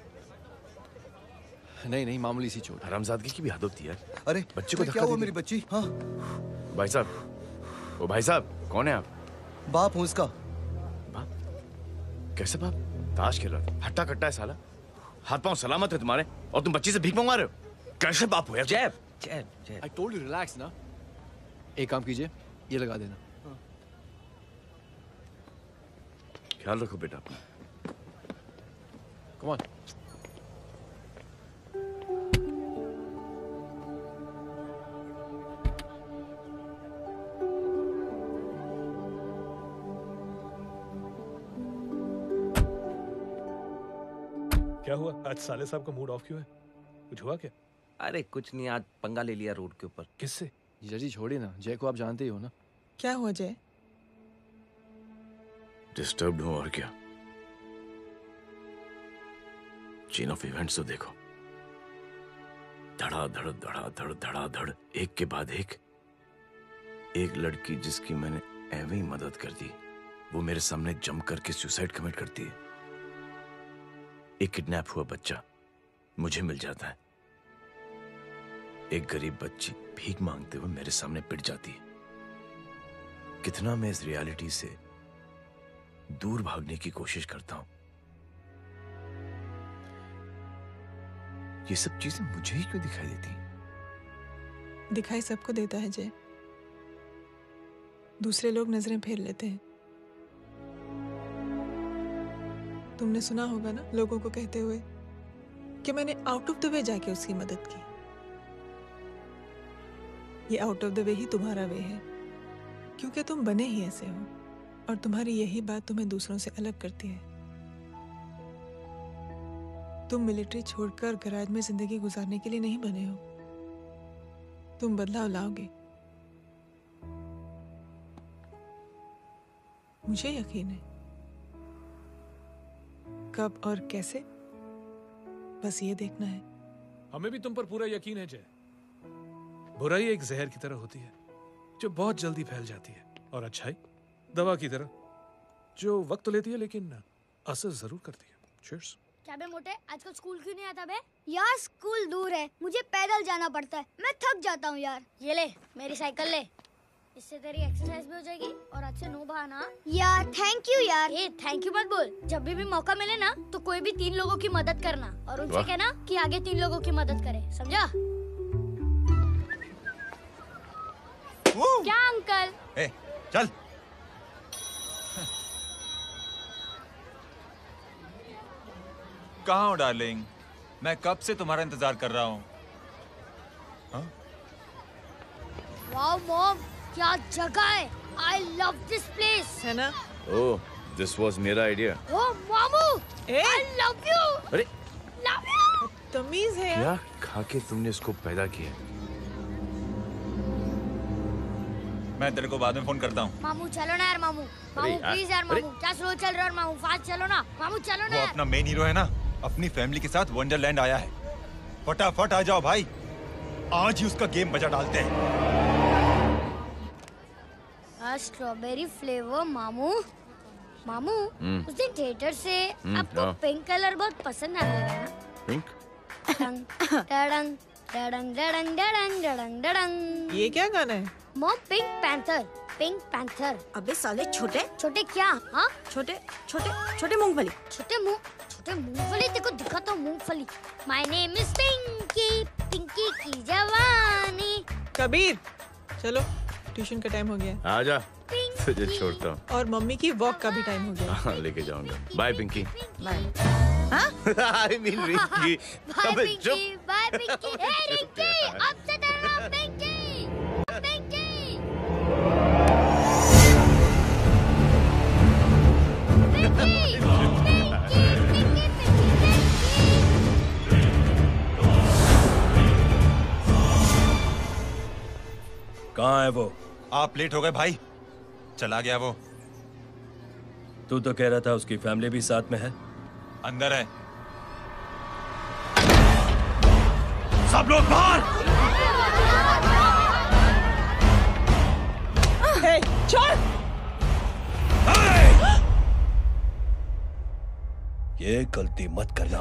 नहीं नहीं, मामूली सी चोट। हरामजादगी की भी हद होती है। अरे बच्चे को क्या हुआ मेरी बच्ची? हाँ भाई साहब, ओ भाई साहब, कौन है आप? बाप हूँ उसका। बाप? कैसे बाप? ताश खेल रहा था, हट्टा कट्टा है साला। हाथ पांव सलामत है तुम्हारे और तुम बच्ची से भीख मंगवा रहे हो? कैसे बाप हो यार? जैब। I told you relax ना। एक काम कीजिए, ये लगा देना। ख्याल रखो बेटा अपना। Come on। क्या हुआ? आज साले साहब का मूड ऑफ क्यों है? कुछ हुआ क्या? अरे कुछ नहीं, आज पंगा ले लिया रोड के ऊपर। किससे? जीजा जी छोड़िए ना, जय को आप जानते ही हो ना। क्या हुआ जय? डिस्टर्ब्ड हूं और क्या। चेन ऑफ इवेंट्स तो देखो, धड़ाधड़ धड़ाधड़ धड़ाधड़, एक के बाद एक लड़की जिसकी मैंने एवं ही मदद कर दी, वो मेरे सामने जम करके सुसाइड कमिट करती है। एक किडनैप हुआ बच्चा मुझे मिल जाता है। एक गरीब बच्ची भीख मांगते हुए मेरे सामने पिट जाती है। कितना मैं इस रियलिटी से दूर भागने की कोशिश करता हूं। ये सब चीजें मुझे ही क्यों दिखाई देती? दिखाई सबको देता है जय, दूसरे लोग नजरें फेर लेते हैं। तुमने सुना होगा ना लोगों को कहते हुए कि मैंने आउट ऑफ द वे जाके उसकी मदद की। ये आउट ऑफ द वे ही तुम्हारा वे है, क्योंकि तुम बने ही ऐसे हो और तुम्हारी यही बात तुम्हें दूसरों से अलग करती है। तुम मिलिट्री छोड़कर गैराज में जिंदगी गुजारने के लिए नहीं बने हो। तुम बदलाव लाओगे, मुझे यकीन है। कब और कैसे, बस ये देखना है। हमें भी तुम पर पूरा यकीन है जय। बुराई एक जहर की तरह होती है जो बहुत जल्दी फैल जाती है, और अच्छाई दवा की तरह जो वक्त लेती है लेकिन असर जरूर करती है। चीयर्स। क्या बे मोटे, आजकल स्कूल क्यों नहीं आता बे? यार स्कूल दूर है, मुझे पैदल जाना पड़ता है, मैं थक जाता हूँ यार। ये ले मेरी साइकिल ले, इससे तेरी एक्सरसाइज भी हो जाएगी और आज से नो बहाना। यार थैंक यू यार। ए थैंक यू मत बोल, जब भी मौका मिले ना तो कोई भी 3 लोगों की मदद करना और उनसे कहना कि आगे 3 लोगों की मदद करे, समझा? क्या अंकल? ए, चल। कहाँ हो डार्लिंग? मैं कब से तुम्हारा इंतजार कर रहा हूँ। वाओ मॉम, क्या जगह है। I love this place। है ना? ओह, दिस वाज मेरा आइडिया। ओह मामू, I love you। अरे love you। तमीज है क्या खा के तुमने इसको पैदा किया? मैं तेरे को बाद में फोन करता हूँ। मामू चलो ना यार, मामू मामू प्लीज यार, मामू क्या स्लो चल रहा है मामू, फास्ट चलो ना मामू, चलो ना। वो अपना मेन हीरो है ना, अपनी फैमिली के साथ वंडरलैंड आया है। फटाफट आ जाओ भाई, आज ही उसका गेम बजा डालते हैं। स्ट्रॉबेरी फ्लेवर मामू। मामू उस दिन थिएटर से आपको हाँ। पिंक कलर बहुत पसंद आने लगा ना? पिंक? डडंग डडंग डडंग डडंग डडंग डडंग। ये क्या गाना है? Mom pink panther, pink panther. अबे साले छोटे छोटे क्या? हाँ छोटे छोटे छोटे मूंगफली। छोटे मूंगफली, देखो दिखाता हूँ मूंगफली। My name is Pinky, Pinky की जवानी। कबीर चलो, ट्यूशन का टाइम हो गया। आजा, तुझे छोड़ता हूँ। और मम्मी की वॉक का भी टाइम हो गया। हाँ, लेके जाऊंगा। Bye Pinky. Bye. I mean Rinky. Bye Pinky, bye Pinky. ए रिंकी, अब से तेरा नाम पिंकी, पिंकी। कहाँ है वो? आप लेट हो गए भाई, चला गया वो। तू तो कह रहा था उसकी फैमिली भी साथ में है। अंदर है। सब लोग बाहर। छोड़। ये गलती मत करना।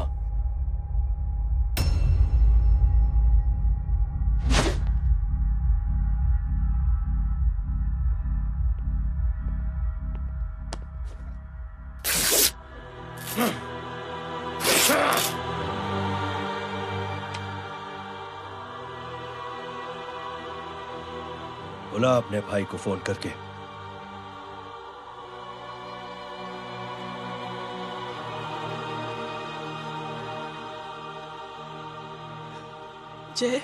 बुला अपने भाई को फोन करके। जय,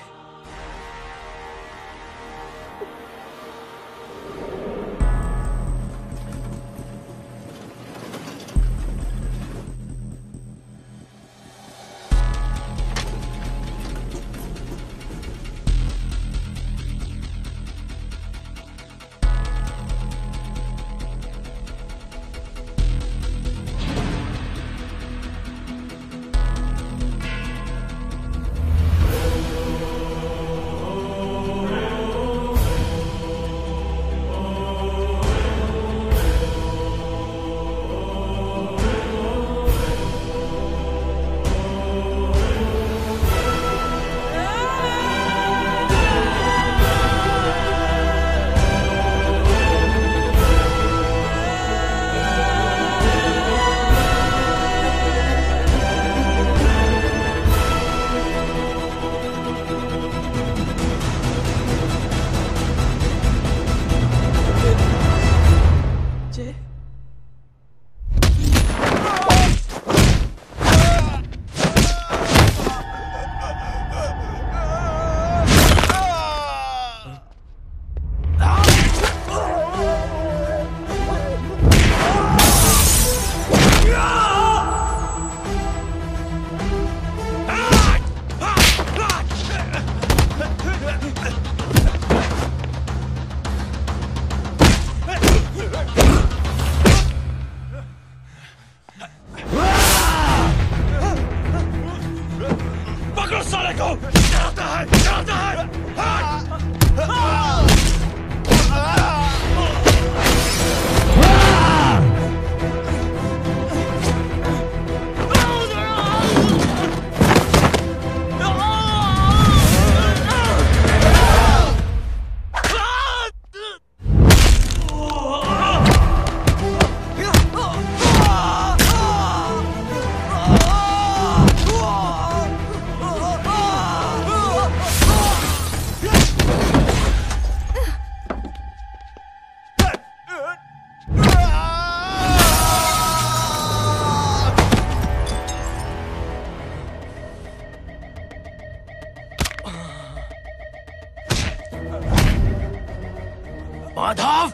माधव,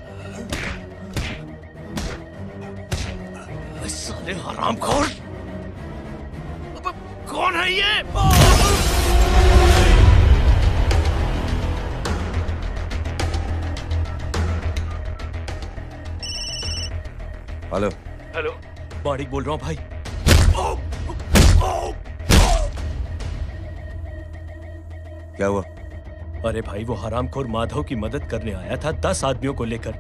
साले हरामखोर, कौन है ये? हेलो हेलो, माणिक बोल रहा हूँ भाई। क्या हुआ? अरे भाई, वो हरामखोर माधव की मदद करने आया था 10 आदमियों को लेकर,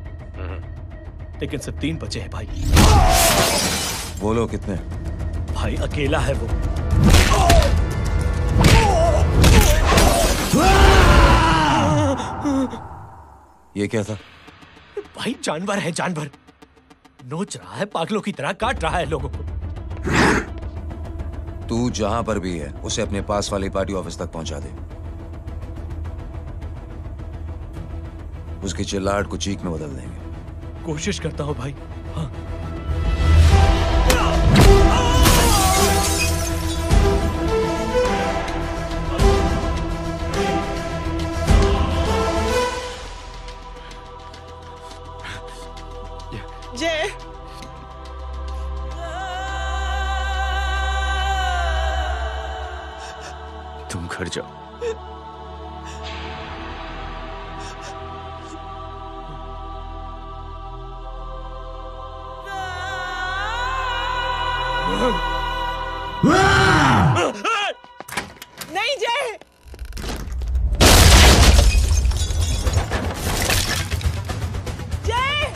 लेकिन सिर्फ 3 बचे हैं भाई। बोलो कितने? भाई अकेला है वो। ये क्या था? भाई जानवर है, जानवर। नोच रहा है, पागलों की तरह काट रहा है लोगों को। तू जहां पर भी है उसे अपने पास वाली पार्टी ऑफिस तक पहुंचा दे। उसकी चिल्लाहट को चीख में बदल देंगे। कोशिश करता हूं भाई। हाँ। जय, तुम घर जाओ। नहीं जय, जय,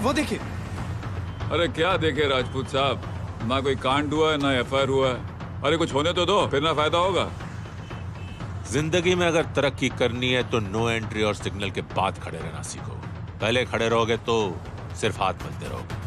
वो देखिए। अरे क्या देखे राजपूत साहब, ना कोई कांड हुआ है ना एफआईआर हुआ है। अरे कुछ होने तो दो, फिर ना फायदा होगा। जिंदगी में अगर तरक्की करनी है तो नो एंट्री और सिग्नल के बाद खड़े रहना सीखो। पहले खड़े रहोगे तो सिर्फ हाथ मलते रहोगे।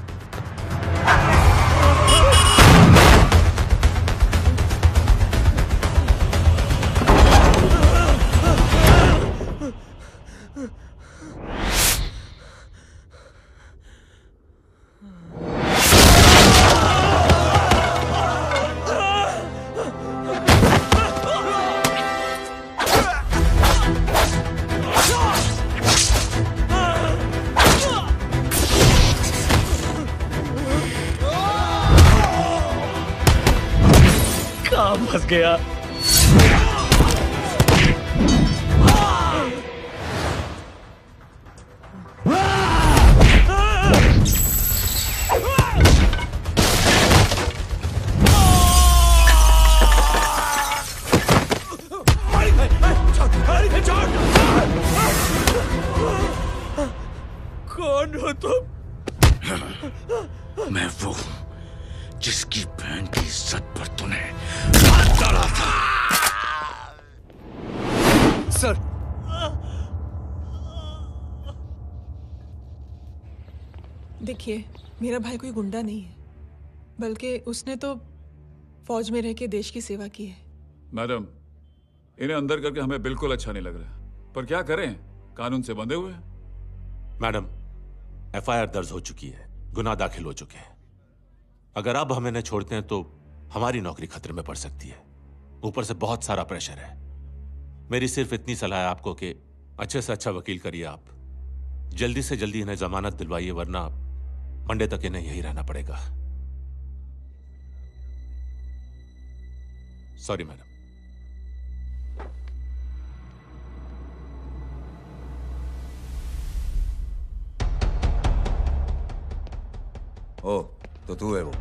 फंस गया। कौन हो तुम? मैं वो हूं जिसकी बहन की इज्जत पर तूने हाथ डाला था। सर, देखिए, मेरा भाई कोई गुंडा नहीं है, बल्कि उसने तो फौज में रह के देश की सेवा की है। मैडम, इन्हें अंदर करके हमें बिल्कुल अच्छा नहीं लग रहा, पर क्या करें, कानून से बंधे हुए हैं। मैडम, एफआईआर दर्ज हो चुकी है, गुनाह दाखिल हो चुके हैं। अगर अब हम इन्हें छोड़ते हैं तो हमारी नौकरी खतरे में पड़ सकती है। ऊपर से बहुत सारा प्रेशर है। मेरी सिर्फ इतनी सलाह है आपको कि अच्छे से अच्छा वकील करिए आप। जल्दी से जल्दी इन्हें जमानत दिलवाइए, वरना मंडे तक इन्हें यही रहना पड़ेगा। Sorry madam. ओ, तो तू है वो।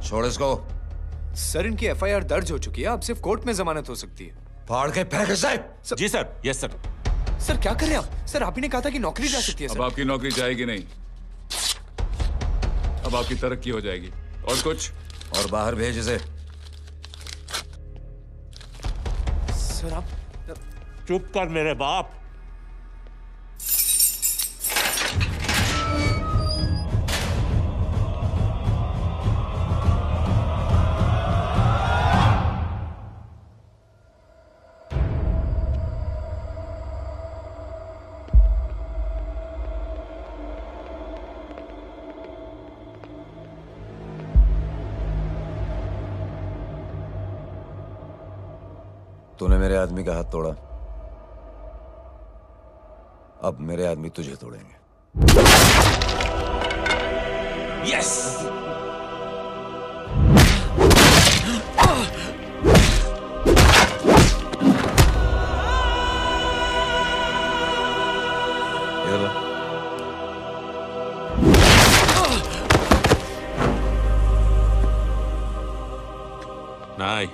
छोड़ इसको। सर, इनकी एफआईआर दर्ज हो चुकी है, अब सिर्फ कोर्ट में जमानत हो सकती है। फाड़ के फेंक साहब। जी सर। Yes sir. सर क्या कर रहे हैं आप? सर, आप ही ने कहा था कि नौकरी जा सकती है। अब आपकी नौकरी जाएगी नहीं, अब आपकी तरक्की हो जाएगी। और कुछ? और बाहर भेज इसे। सर आप चुप कर मेरे बाप। तूने मेरे आदमी का हाथ तोड़ा, अब मेरे आदमी तुझे तोड़ेंगे। यस। नहीं।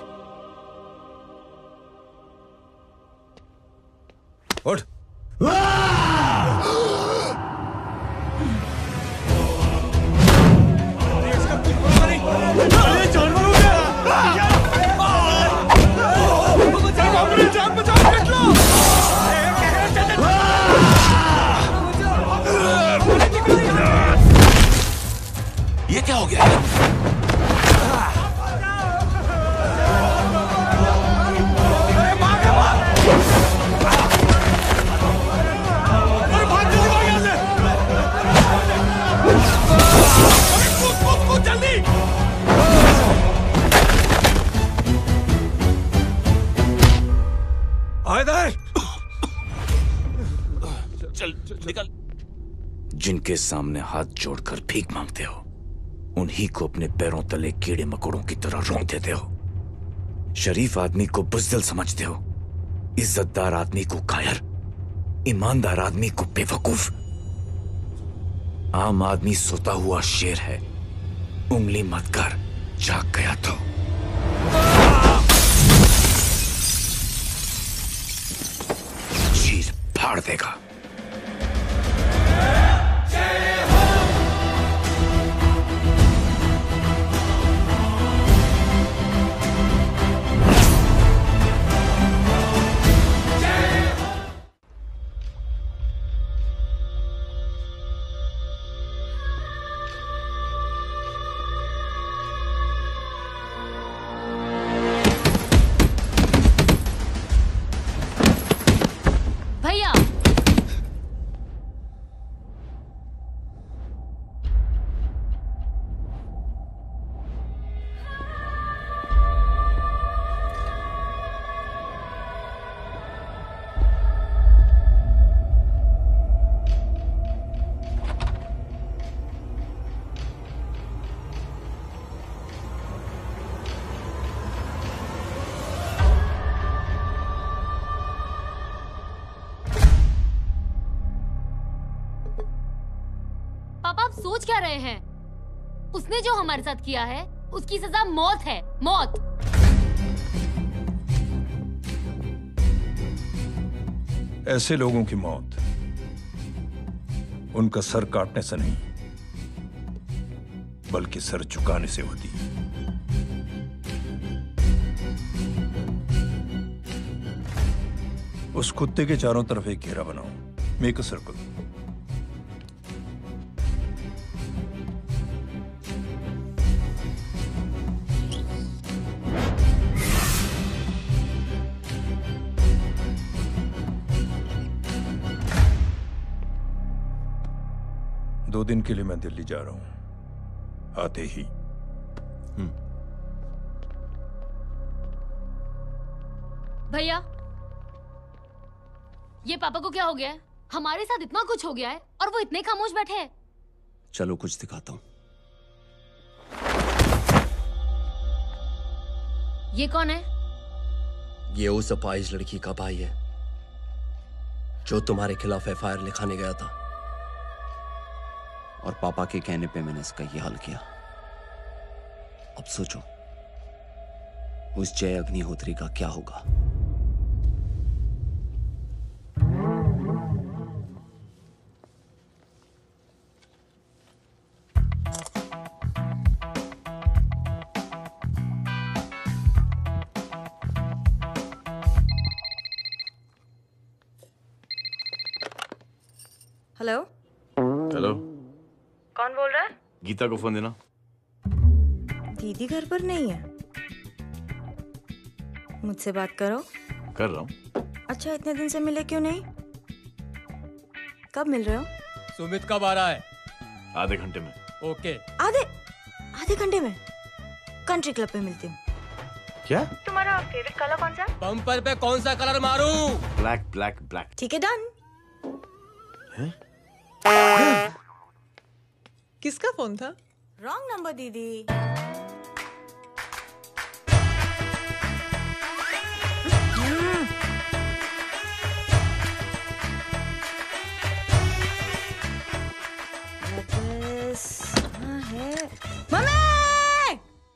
उठ। ये क्या हो गया? चल निकल। जिनके सामने हाथ जोड़कर भीख मांगते हो, उन्हीं को अपने पैरों तले कीड़े मकोड़ों की तरह रौंद देते हो। शरीफ आदमी को बुज़दिल समझते हो, इज्जतदार आदमी को कायर, ईमानदार आदमी को बेवकूफ। आम आदमी सोता हुआ शेर है, उंगली मत कर, जाग गया तो। चीर फाड़ देगा। जय हो। रहे हैं। उसने जो हमारे साथ किया है उसकी सजा मौत है, मौत। ऐसे लोगों की मौत उनका सर काटने से नहीं बल्कि सर झुकाने से होती है। उस कुत्ते के चारों तरफ एक घेरा बनाओ, मेक अ सर्कल। दो दिन के लिए मैं दिल्ली जा रहा हूं, आते ही। भैया, ये पापा को क्या हो गया है? हमारे साथ इतना कुछ हो गया है और वो इतने खामोश बैठे हैं। चलो कुछ दिखाता हूं। ये कौन है? ये उस अपाहिज लड़की का भाई है जो तुम्हारे खिलाफ एफआईआर लिखाने गया था, और पापा के कहने पे मैंने इसका ये हाल किया। अब सोचो उस जय अग्निहोत्री का क्या होगा। हेलो हेलो, कौन बोल रहा है? गीता को फोन देना। दीदी घर पर नहीं है। मुझसे बात करो। कर रहा हूँ। अच्छा, इतने दिन से मिले क्यों नहीं? कब मिल रहे हो? सुमित कब आ रहा है? आधे घंटे में। ओके। आधे घंटे में कंट्री क्लब पे मिलती हूँ। क्या? तुम्हारा फेवरेट कलर कौन सा? बम्पर पे कौन सा कलर मारूं? Black black black. ठीक है, डन। किसका फोन था? रॉन्ग नंबर दीदी।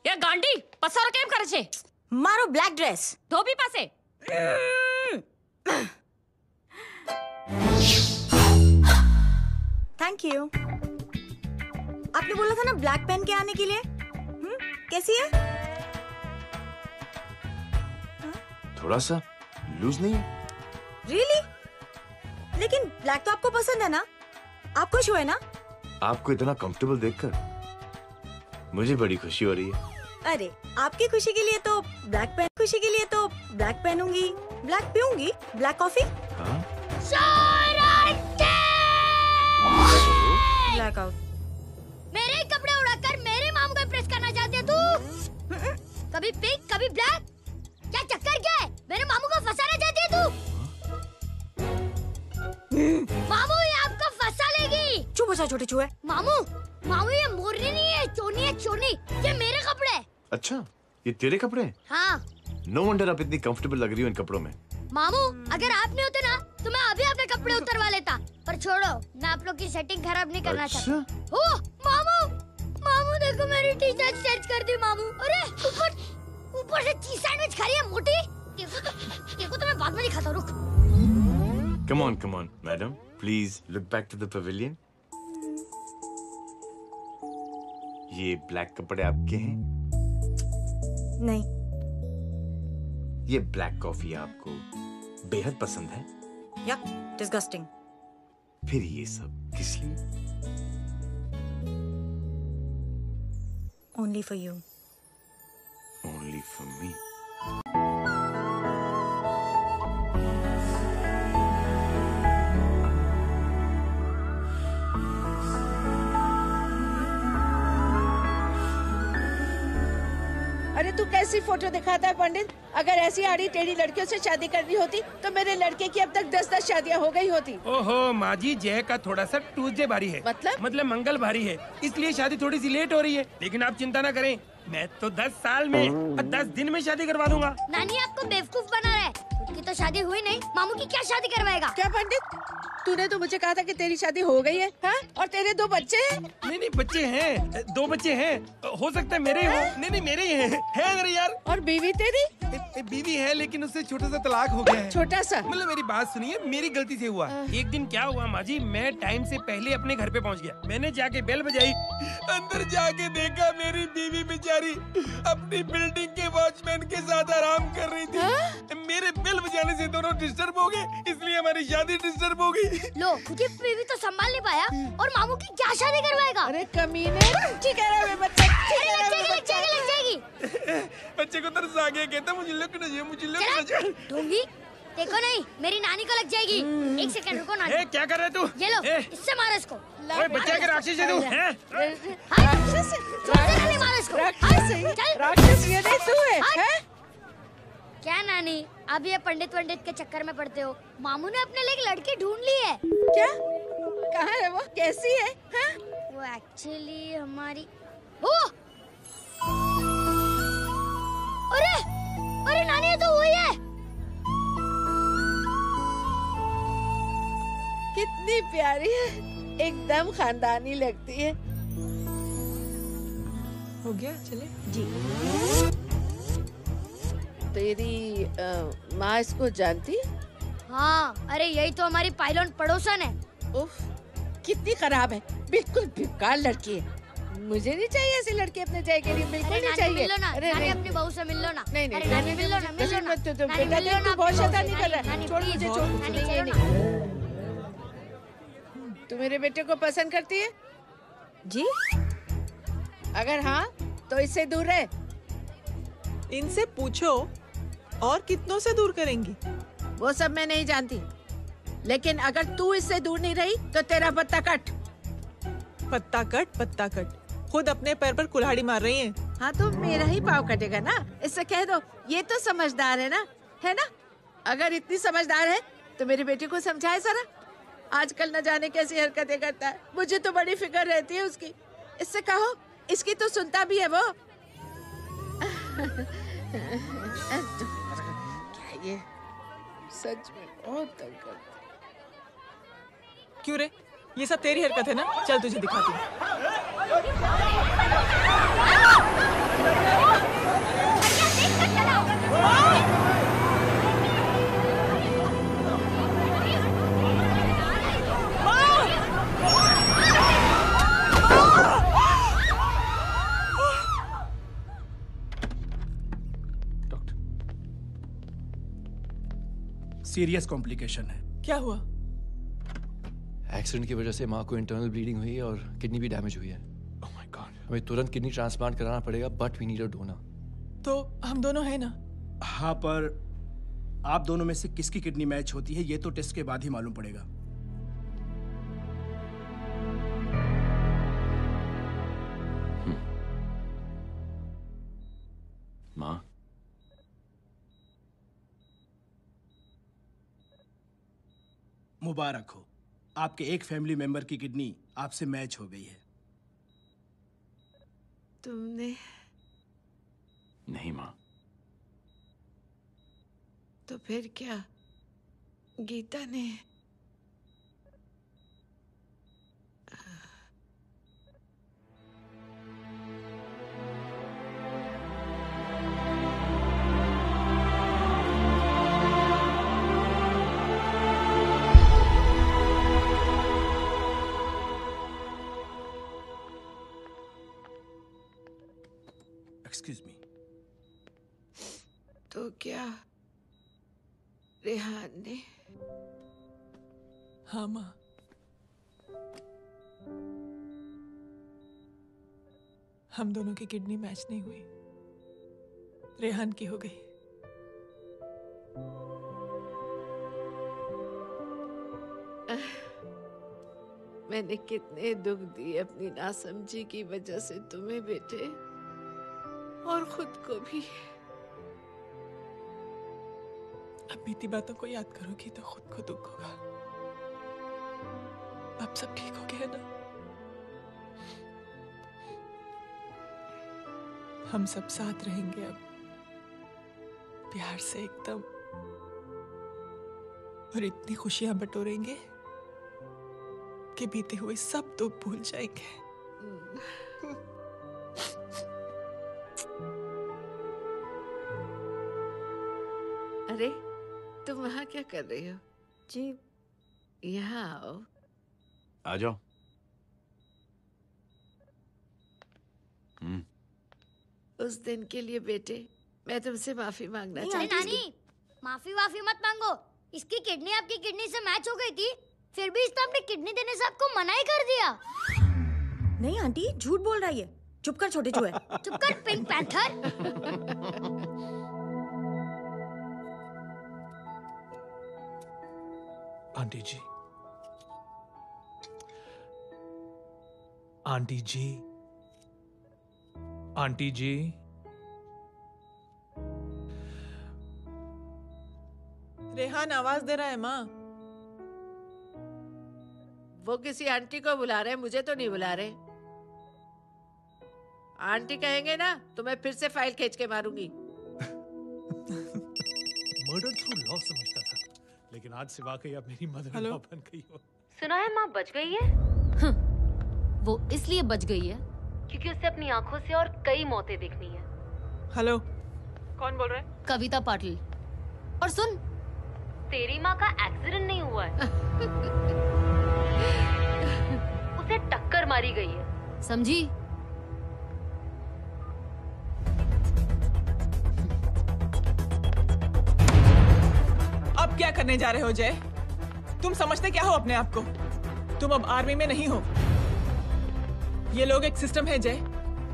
ये गांडी पसारो केम करे छे? मारो ब्लैक ड्रेस धोबी पासे। Thank you. आपने बोला था ना ब्लैक पेन के आने के लिए। कैसी है? थोड़ा सा लूज नहीं है? रियली? लेकिन ब्लैक तो आपको पसंद है ना? आप खुश हुए ना? आपको इतना कंफर्टेबल देखकर मुझे बड़ी खुशी हो रही है। अरे, आपकी खुशी के लिए तो ब्लैक पेन, खुशी के लिए तो ब्लैक पहनूंगी, ब्लैक पीऊंगी, ब्लैक कॉफी। Black out. मेरे कपड़े उड़ाकर मेरे मामू को प्रेस करना चाहती है तू? कभी पिंक कभी ब्लैक, क्या चक्कर क्या है? मेरे मामू को फंसाना चाहती है तू? मामू ये आपको फंसा लेगी। चुप हो जा छोटे चूहे। मामू ये मोरनी नहीं है, चोनी है चोनी। ये मेरे कपड़े हैं। अच्छा, ये तेरे कपड़े हैं? हाँ। नो वंडर आप इतनी कंफर्टेबल लग रही हो इन कपड़ों में। मामू अगर आप नहीं होते ना तो मैं अभी अपने कपड़े उतरवा लेता। पर छोड़ो, मैं आप लोग की सेटिंग खराब नहीं करना चाहता। ओह मामू देखो मेरी टी शर्ट स्ट्रेच कर दी मामू। अरे ऊपर से चीज सैंडविच खा रही है मोटी। देखो तो मैं बाद में दिखाता हूँ, रुक। Come on, madam. Please look back to the pavilion. ये ब्लैक कपड़े आपके हैं? नहीं। ये ब्लैक कॉफी आपको बेहद पसंद है? या डिस्गस्टिंग। फिर ये सब किस लिए? Only for you. Only for me. अरे तू कैसी फोटो दिखाता है पंडित? अगर ऐसी आड़ी टेढ़ी लड़कियों से शादी करनी होती तो मेरे लड़के की अब तक 10-10 शादियां हो गई होती। ओहो माँ जी, जय का थोड़ा सा ट्यूसडे भारी है। मतलब मंगल भारी है, इसलिए शादी थोड़ी सी लेट हो रही है। लेकिन आप चिंता ना करें, मैं तो 10 साल में और 10 दिन में शादी करवा दूंगा। नानी आपको बेवकूफ बना रहा है। खुद की तो शादी हुई नहीं, मामू की क्या शादी करवाएगा? क्या पंडित? तूने तो मुझे कहा था कि तेरी शादी हो गई है, हाँ? और तेरे 2 बच्चे हैं? नहीं बच्चे हैं, 2 बच्चे हैं। हो सकता है मेरे हो। नहीं मेरे ही है मेरे यार। और बीवी तेरी? बीवी है लेकिन उससे छोटा सा तलाक हो गया है। छोटा सा? मतलब मेरी बात सुनिए, मेरी गलती से हुआ। एक दिन क्या हुआ माँ जी, मैं टाइम से पहले अपने घर पे पहुँच गया। मैंने जाके बेल बजाई, अंदर जाके देखा मेरी बीवी बेचारी अपनी बिल्डिंग के वॉचमैन के साथ आराम कर रही थी। मेरे बेल बजाने से दोनों डिस्टर्ब हो गए, इसलिए हमारी शादी डिस्टर्ब हो गई। लो, ये बीवी तो संभाल नहीं पाया और मामू की क्या शादी करवाएगा? अरे कमीने, ठीक है रे बच्चा, लग जाएगी। बच्चे को तरस आ गया, कहता मुझे लग ना जाए, मुझे लग ना जाए। ढूंढी देखो नहीं, मेरी नानी को लग जाएगी। 1 सेकंड रुको नानी। क्या कर रहे तू? ये लो, इससे मारो इसको। ओए बच्चा के राक्षस है तू, हैं? मारो इसको। राक्षस ये नहीं तू है? क्या नानी, अब ये पंडित के चक्कर में पड़ते हो? मामू ने अपने लिए एक लड़की ढूंढ ली है। क्या? कहाँ है वो? कैसी है? हाँ? वो एक्चुअली हमारी अरे नानी, ये तो वही है। कितनी प्यारी है, एकदम खानदानी लगती है। हो गया, चले जी। तेरी माँ इसको जानती? हाँ, अरे यही तो हमारी पायलट पड़ोसन है। उफ, कितनी खराब है, बिल्कुल बेकार लड़की है। मुझे नहीं चाहिए ऐसी लड़की अपने जय के लिए, बिल्कुल नहीं चाहिए। मिलो ना, नानी अपनी बहू से मिल लो ना। नहीं नहीं, नानी मिल लो ना, मिल लो ना। बेटा देख, तू बहुत शैतानी कर रहा है। छोड़ मुझे, छोड़। तू मेरे बेटे को पसंद करती है? जी। अगर हाँ तो इससे दूर रहे। इनसे पूछो, और कितनों से दूर करेंगी? वो सब मैं नहीं जानती, लेकिन अगर तू इससे दूर नहीं रही तो तेरा पत्ता कट। पत्ता कट खुद अपने पैर पर कुल्हाड़ी मार रही हैं। हाँ तो मेरा ही पाँव कटेगा ना, इससे कह दो ये तो समझदार है ना? अगर इतनी समझदार है तो मेरे बेटे को समझाए जरा। आजकल न जाने कैसी हरकतें करता है, मुझे तो बड़ी फिक्र रहती है उसकी। इससे कहो, इसकी तो सुनता भी है वो। क्या ये सच में बहुत तंग करता है। क्यों रे, ये सब तेरी हरकत है ना? चल तुझे दिखाती हूँ। सीरियस कॉम्प्लिकेशन है। क्या हुआ? एक्सीडेंट की वजह से माँ को इंटरनल ब्लीडिंग हुई है और किडनी भी डैमेज हुई है। Oh my god. हमें तुरंत किडनी ट्रांसप्लांट कराना पड़ेगा, but we need a donor. तो हम दोनों हैं ना? हाँ, पर आप दोनों में से किसकी किडनी मैच होती है ये तो टेस्ट के बाद ही मालूम पड़ेगा। माँ, मुबारक हो, आपके एक फैमिली मेंबर की किडनी आपसे मैच हो गई है। तुमने? नहीं माँ। तो फिर क्या गीता ने? Excuse me. तो क्या रेहान ने? हाँ माँ, हम दोनों की किडनी मैच नहीं हुई, रेहान की हो गई। मैंने कितने दुख दिए अपनी नासमझी की वजह से तुम्हें बेटे, और खुद को भी। अब बीती बातों को याद करोगी तो खुद को दुख होगा। अब सब ठीक हो गया ना? हम सब साथ रहेंगे अब, प्यार से एकदम, और इतनी खुशियां बटोरेंगे आपके बीते हुए सब दुख भूल जाएंगे। अरे तुम वहाँ क्या कर रही हो? जी यहाँ आओ। आ जाओ। उस दिन के लिए बेटे मैं तुमसे माफी मांगना चाहती हूँ। नानी माफी वाफी मत मांगो। इसकी किडनी आपकी किडनी से मैच हो गई थी, फिर भी इसने अपनी किडनी देने से आपको मना ही कर दिया। नहीं आंटी, झूठ बोल रही है। चुप कर छोटे चूहे। चुप कर पिंक पैंथर। आंटी जी, आंटी जी, आंटी जी, रेहान आवाज दे रहा है माँ। वो किसी आंटी को बुला रहे हैं, मुझे तो नहीं बुला रहे। आंटी कहेंगे ना तो मैं फिर से फाइल खींच के मारूंगी। मर्डर थ्रू लॉ समझता था, लेकिन आज से वाकई अब मेरी मदर इन लॉ बन गई हो। सुना है माँ बच गई है। वो इसलिए बच गई है क्योंकि उसे अपनी आंखों से और कई मौतें देखनी है। हेलो, कौन बोल रहे हैं? कविता पाटिल। और सुन, तेरी माँ का एक्सीडेंट नहीं हुआ है, उसे टक्कर मारी गई है, समझी? अब क्या करने जा रहे हो जय? तुम समझते क्या हो अपने आप को? तुम अब आर्मी में नहीं हो। ये लोग एक सिस्टम है जय,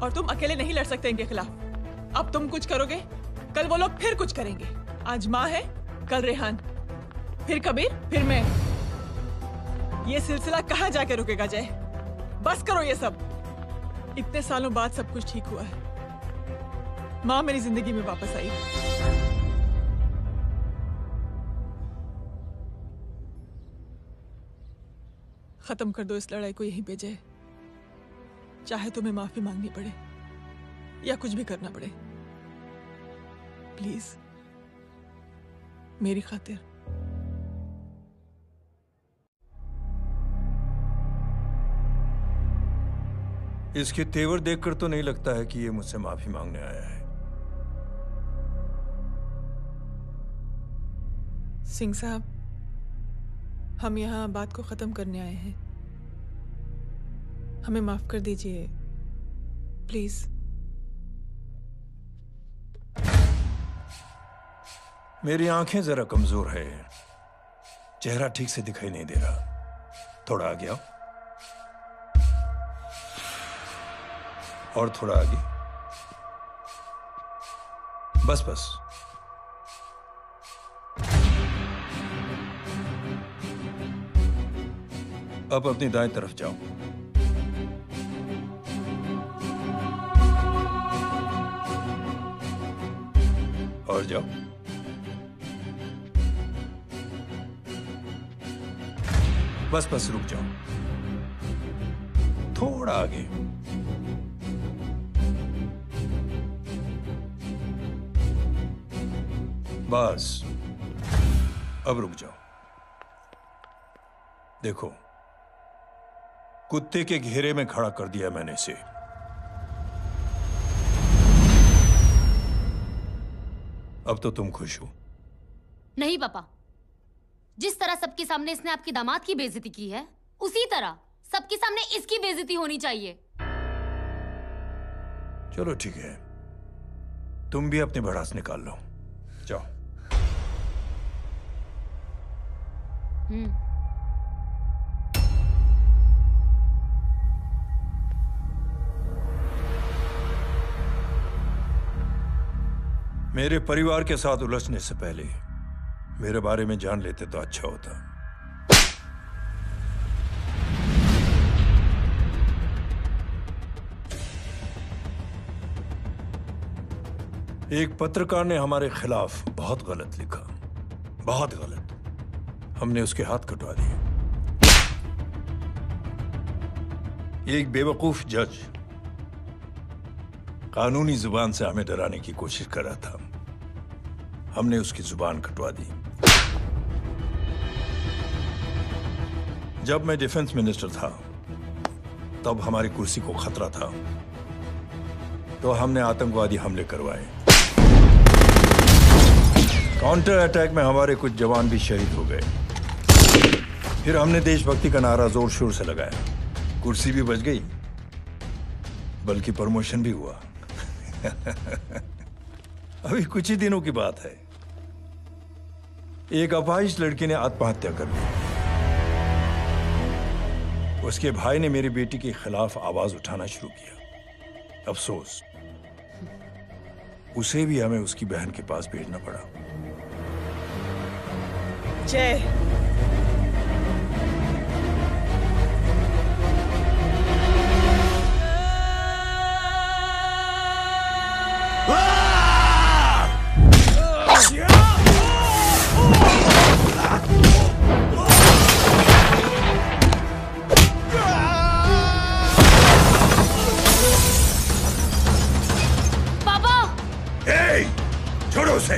और तुम अकेले नहीं लड़ सकते इनके खिलाफ। अब तुम कुछ करोगे, कल वो लोग फिर कुछ करेंगे। आज माँ है, कल रेहान, फिर कबीर, फिर मैं। ये सिलसिला कहाँ जाके रुकेगा जय? बस करो ये सब। इतने सालों बाद सब कुछ ठीक हुआ है। माँ मेरी जिंदगी में वापस आई। खत्म कर दो इस लड़ाई को यहीं पे जय। चाहे तुम्हें माफी मांगनी पड़े या कुछ भी करना पड़े, प्लीज मेरी खातिर। इसके तेवर देखकर तो नहीं लगता है कि ये मुझसे माफी मांगने आया है। सिंह साहब, हम यहाँ बात को खत्म करने आए हैं। हमें माफ कर दीजिए प्लीज। मेरी आंखें जरा कमजोर है, चेहरा ठीक से दिखाई नहीं दे रहा। थोड़ा आगे आओ, और थोड़ा आगे। बस बस। अब अपनी दाएं तरफ जाओ। और जाओ। बस बस रुक जाओ, थोड़ा आगे। बस अब रुक जाओ। देखो, कुत्ते के घेरे में खड़ा कर दिया मैंने इसे। अब तो तुम खुश हो? नहीं पापा, जिस तरह सबके सामने इसने आपकी दामाद की बेइज्जती की है, उसी तरह सबके सामने इसकी बेइज्जती होनी चाहिए। चलो ठीक है, तुम भी अपनी भड़ास निकाल लो। जाओ। मेरे परिवार के साथ उलझने से पहले मेरे बारे में जान लेते तो अच्छा होता। एक पत्रकार ने हमारे खिलाफ बहुत गलत लिखा, बहुत गलत। हमने उसके हाथ कटवा दिए। एक बेवकूफ जज कानूनी जुबान से हमें डराने की कोशिश कर रहा था। हमने उसकी जुबान कटवा दी। जब मैं डिफेंस मिनिस्टर था तब हमारी कुर्सी को खतरा था, तो हमने आतंकवादी हमले करवाए। काउंटर अटैक में हमारे कुछ जवान भी शहीद हो गए। फिर हमने देशभक्ति का नारा जोर शोर से लगाया। कुर्सी भी बच गई, बल्कि प्रमोशन भी हुआ। अभी कुछ ही दिनों की बात है, एक अपाहिज लड़की ने आत्महत्या कर ली। उसके भाई ने मेरी बेटी के खिलाफ आवाज उठाना शुरू किया। अफसोस, उसे भी हमें उसकी बहन के पास भेजना पड़ा। जय, छोड़ो उसे!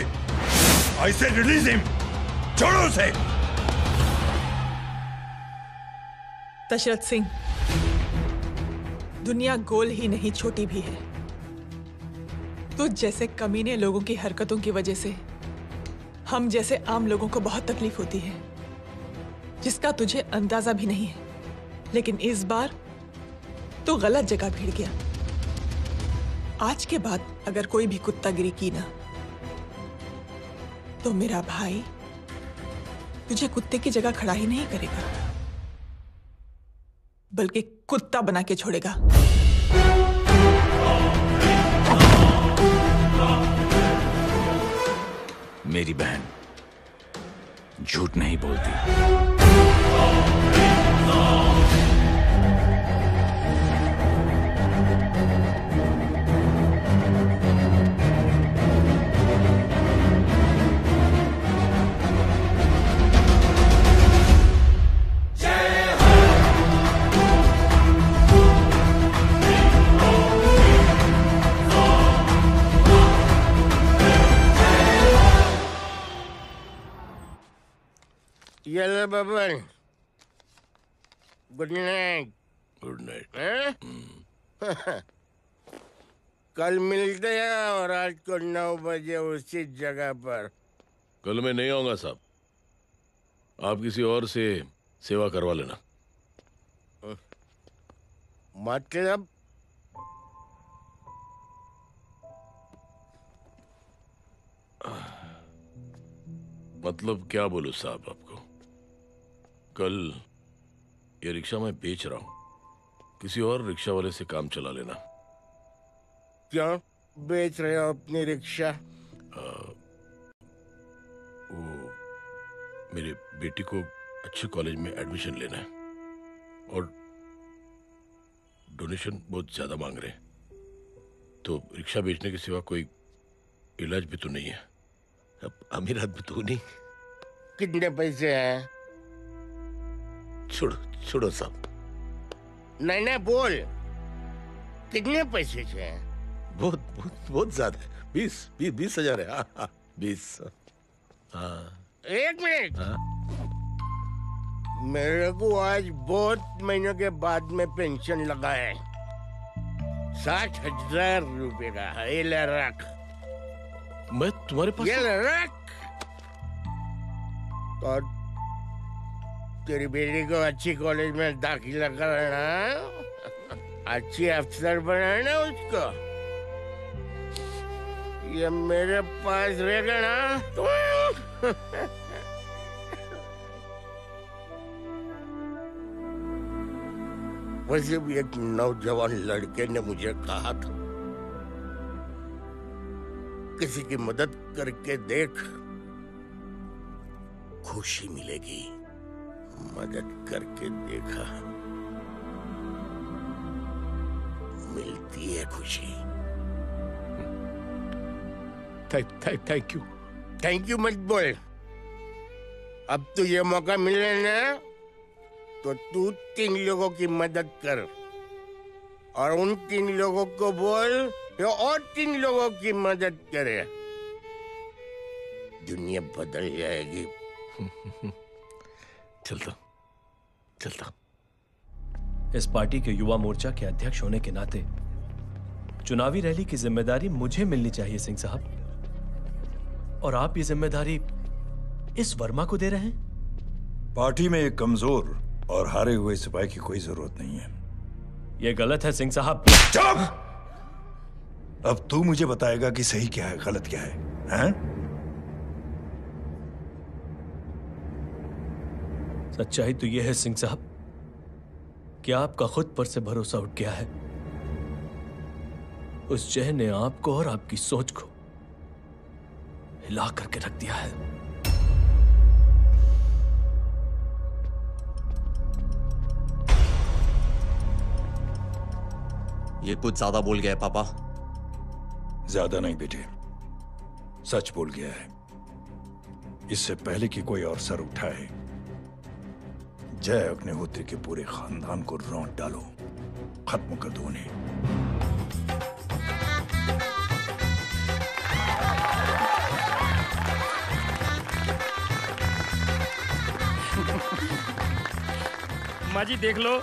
I said release him! छोड़ो उसे! दशरथ सिंह, दुनिया गोल ही नहीं छोटी भी है। तुझ जैसे कमीने लोगों की हरकतों की वजह से हम जैसे आम लोगों को बहुत तकलीफ होती है, जिसका तुझे अंदाजा भी नहीं है। लेकिन इस बार तू गलत जगह भिड़ गया। आज के बाद अगर कोई भी कुत्तागिरी की ना, तो मेरा भाई तुझे कुत्ते की जगह खड़ा ही नहीं करेगा, बल्कि कुत्ता बना के छोड़ेगा। मेरी बहन झूठ नहीं बोलती। Yellow Baban, good night. Good night. कल मिलते हैं और रात को 9 बजे उसी जगह पर। कल मैं नहीं आऊंगा साहब, आप किसी और से सेवा करवा लेना। मतलब? मतलब क्या बोलूं साहब आपको। कल ये रिक्शा मैं बेच रहा हूं, किसी और रिक्शा वाले से काम चला लेना। क्यों बेच रहे हो अपनी रिक्शा? वो मेरे बेटी को अच्छे कॉलेज में एडमिशन लेना है और डोनेशन बहुत ज्यादा मांग रहे हैं, तो रिक्शा बेचने के सिवा कोई इलाज भी तो नहीं है। अब अमीर आदमी तो नहीं। कितने पैसे हैं? छोड़ो छोड़ो साहब। नहीं नहीं बोल, कितने पैसे हैं? बहुत बहुत बहुत ज्यादा है। 20,000 है। हाँ 20। हाँ 1 मिनट। मेरे को आज बहुत महीनों के बाद में पेंशन लगा है। 60,000 रुपए का है। ये ले रख। मैं तुम्हारे पास? ये ले रख। और तेरी बेटी को अच्छी कॉलेज में दाखिला कराना, अच्छी अफसर बनाना उसको। ये मेरे पास रहेगा ना तो वैसे भी एक नौजवान लड़के ने मुझे कहा था, किसी की मदद करके देख, खुशी मिलेगी। मदद करके देखा, मिलती है खुशी। Thank you. थैंक यू मत बोल। अब तो ये मौका मिले ना, तो तू 3 लोगों की मदद कर और उन 3 लोगों को बोल ये और 3 लोगों की मदद करे। दुनिया बदल जाएगी। चलता। चलता। इस पार्टी के युवा मोर्चा के अध्यक्ष होने के नाते चुनावी रैली की जिम्मेदारी मुझे मिलनी चाहिए सिंह साहब, और आप ये जिम्मेदारी इस वर्मा को दे रहे हैं। पार्टी में एक कमजोर और हारे हुए सिपाही की कोई जरूरत नहीं है। यह गलत है सिंह साहब। चुप! अब तू मुझे बताएगा कि सही क्या है, गलत क्या है, हैं? सच्चाई तो यह है सिंह साहब कि आपका खुद पर से भरोसा उठ गया है। उस जहर ने आपको और आपकी सोच को हिला करके रख दिया है। ये कुछ ज्यादा बोल गया है पापा। ज्यादा नहीं बेटे, सच बोल गया है। इससे पहले कि कोई और सर उठाए, जय अग्निहोत्री के पूरे खानदान को रौंद डालो, खत्म कर दो उन्हें। माँ जी देख लो,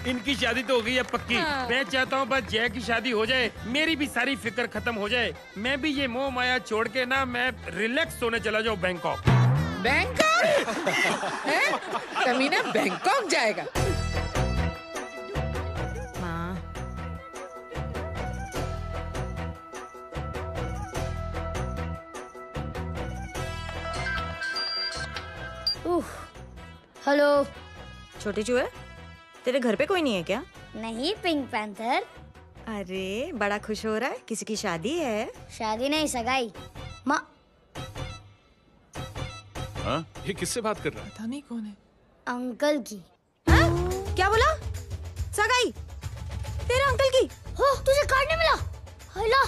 इनकी शादी तो हो गई है पक्की। हाँ। मैं चाहता हूँ बस जय की शादी हो जाए, मेरी भी सारी फिक्र खत्म हो जाए। मैं भी ये मोह माया छोड़ के ना मैं रिलैक्स होने चला जाऊँ बैंकॉक। बैंकॉक? हैं? कमीना बैंकॉक जाएगा? माँ, हेलो। छोटे चूहे, तेरे घर पे कोई नहीं है क्या? नहीं, पिंक पैंथर। अरे बड़ा खुश हो रहा है, किसी की शादी है? शादी नहीं, सगाई। माँ, ये किससे बात कर रहा है? पता नहीं कौन है। अंकल की। क्या बोला? सगाई? तेरे अंकल की? हो, तुझे कार्ड नहीं मिला? Hello,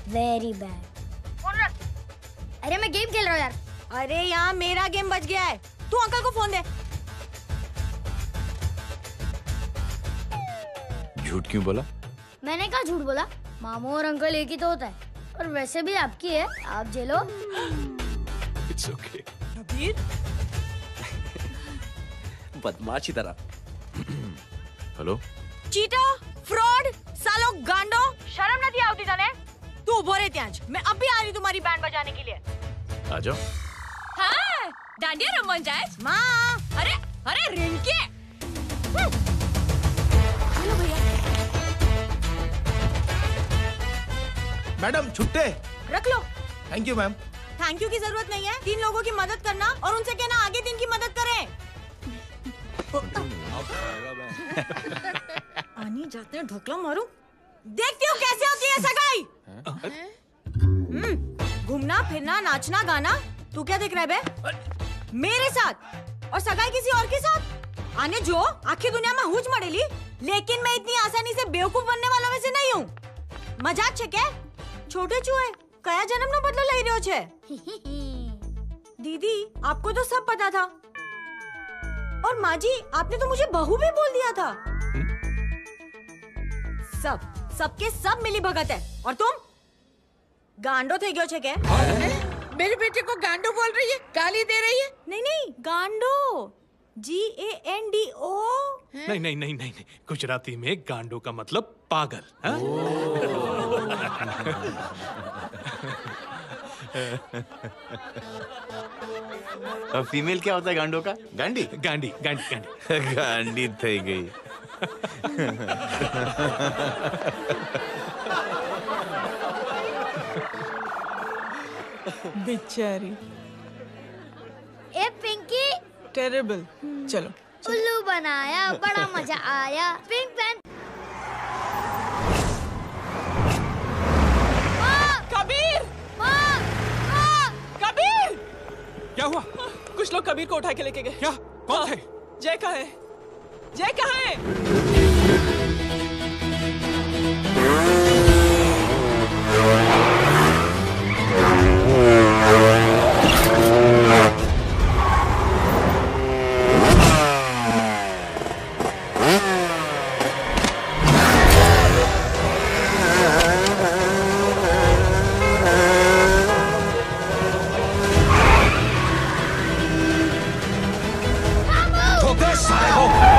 very bad. फोन रख। अरे मैं गेम खेल रहा हूँ यार। अरे यहाँ मेरा गेम बच गया है, तू अंकल को फोन दे। झूठ क्यों बोला? मैंने कहा झूठ बोला? मामू और अंकल एक ही तो होता है, और वैसे भी आपकी है, आप झेलो। It's okay. कबीर, बदमाशी तरह। हेलो, चीटा, फ्रॉड, सालो गांडो, शर्म नहीं आवती तने? तू उभो रे ત્યાં જ, मैं अभी आ रही तुम्हारी बैंड बजाने के लिए। आ जाओ। हाँ, डांडिया रमन जाए। माँ, अरे अरे रिंकी। हेलो भैया। मैडम छुट्टे रख लो। Thank you ma'am. Thank you की जरूरत नहीं है, 3 लोगों की मदद करना और उनसे कहना आगे 3 की मदद करें। आनी जाते हैं ढोकला मारूं। देखती हूँ कैसे होती है सगाई। घूमना फिरना नाचना गाना, तू क्या देख रहा है बे? मेरे साथ और सगाई किसी और के साथ? आने जो आखिर दुनिया में हुज मड़ेली, लेकिन मैं इतनी आसानी से बेवकूफ बनने वालों में से नहीं हूँ। मजाक छे के? छोटे चूहे कया जन्म नो बदलो लई रह्यो छे? दीदी आपको तो सब पता था, और माँ जी आपने तो मुझे बहू भी बोल दिया था। सबके सब मिली भगत है, और तुम गांडो थे गयो छे के? मेरे बेटे को गांडो बोल रही है, गाली दे रही है? नहीं गांडो, GANDO। नहीं नहीं नहीं नहीं, गुजराती में गांडो का मतलब पागल। हाँ? अब फीमेल क्या होता है गांडो का? गांडी? गांडी गांडी गांडी। गांडी थई गई। बेचारी। ए पिंकी, टेरिबल। चलो उल्लू बनाया, बड़ा मजा आया। Pink pen. कबीर! कबीर! क्या हुआ? कुछ लोग कबीर को उठा के लेके गए। क्या? कौन थे? जय कहाँ है? जय कहाँ है? ठोक दे साले को।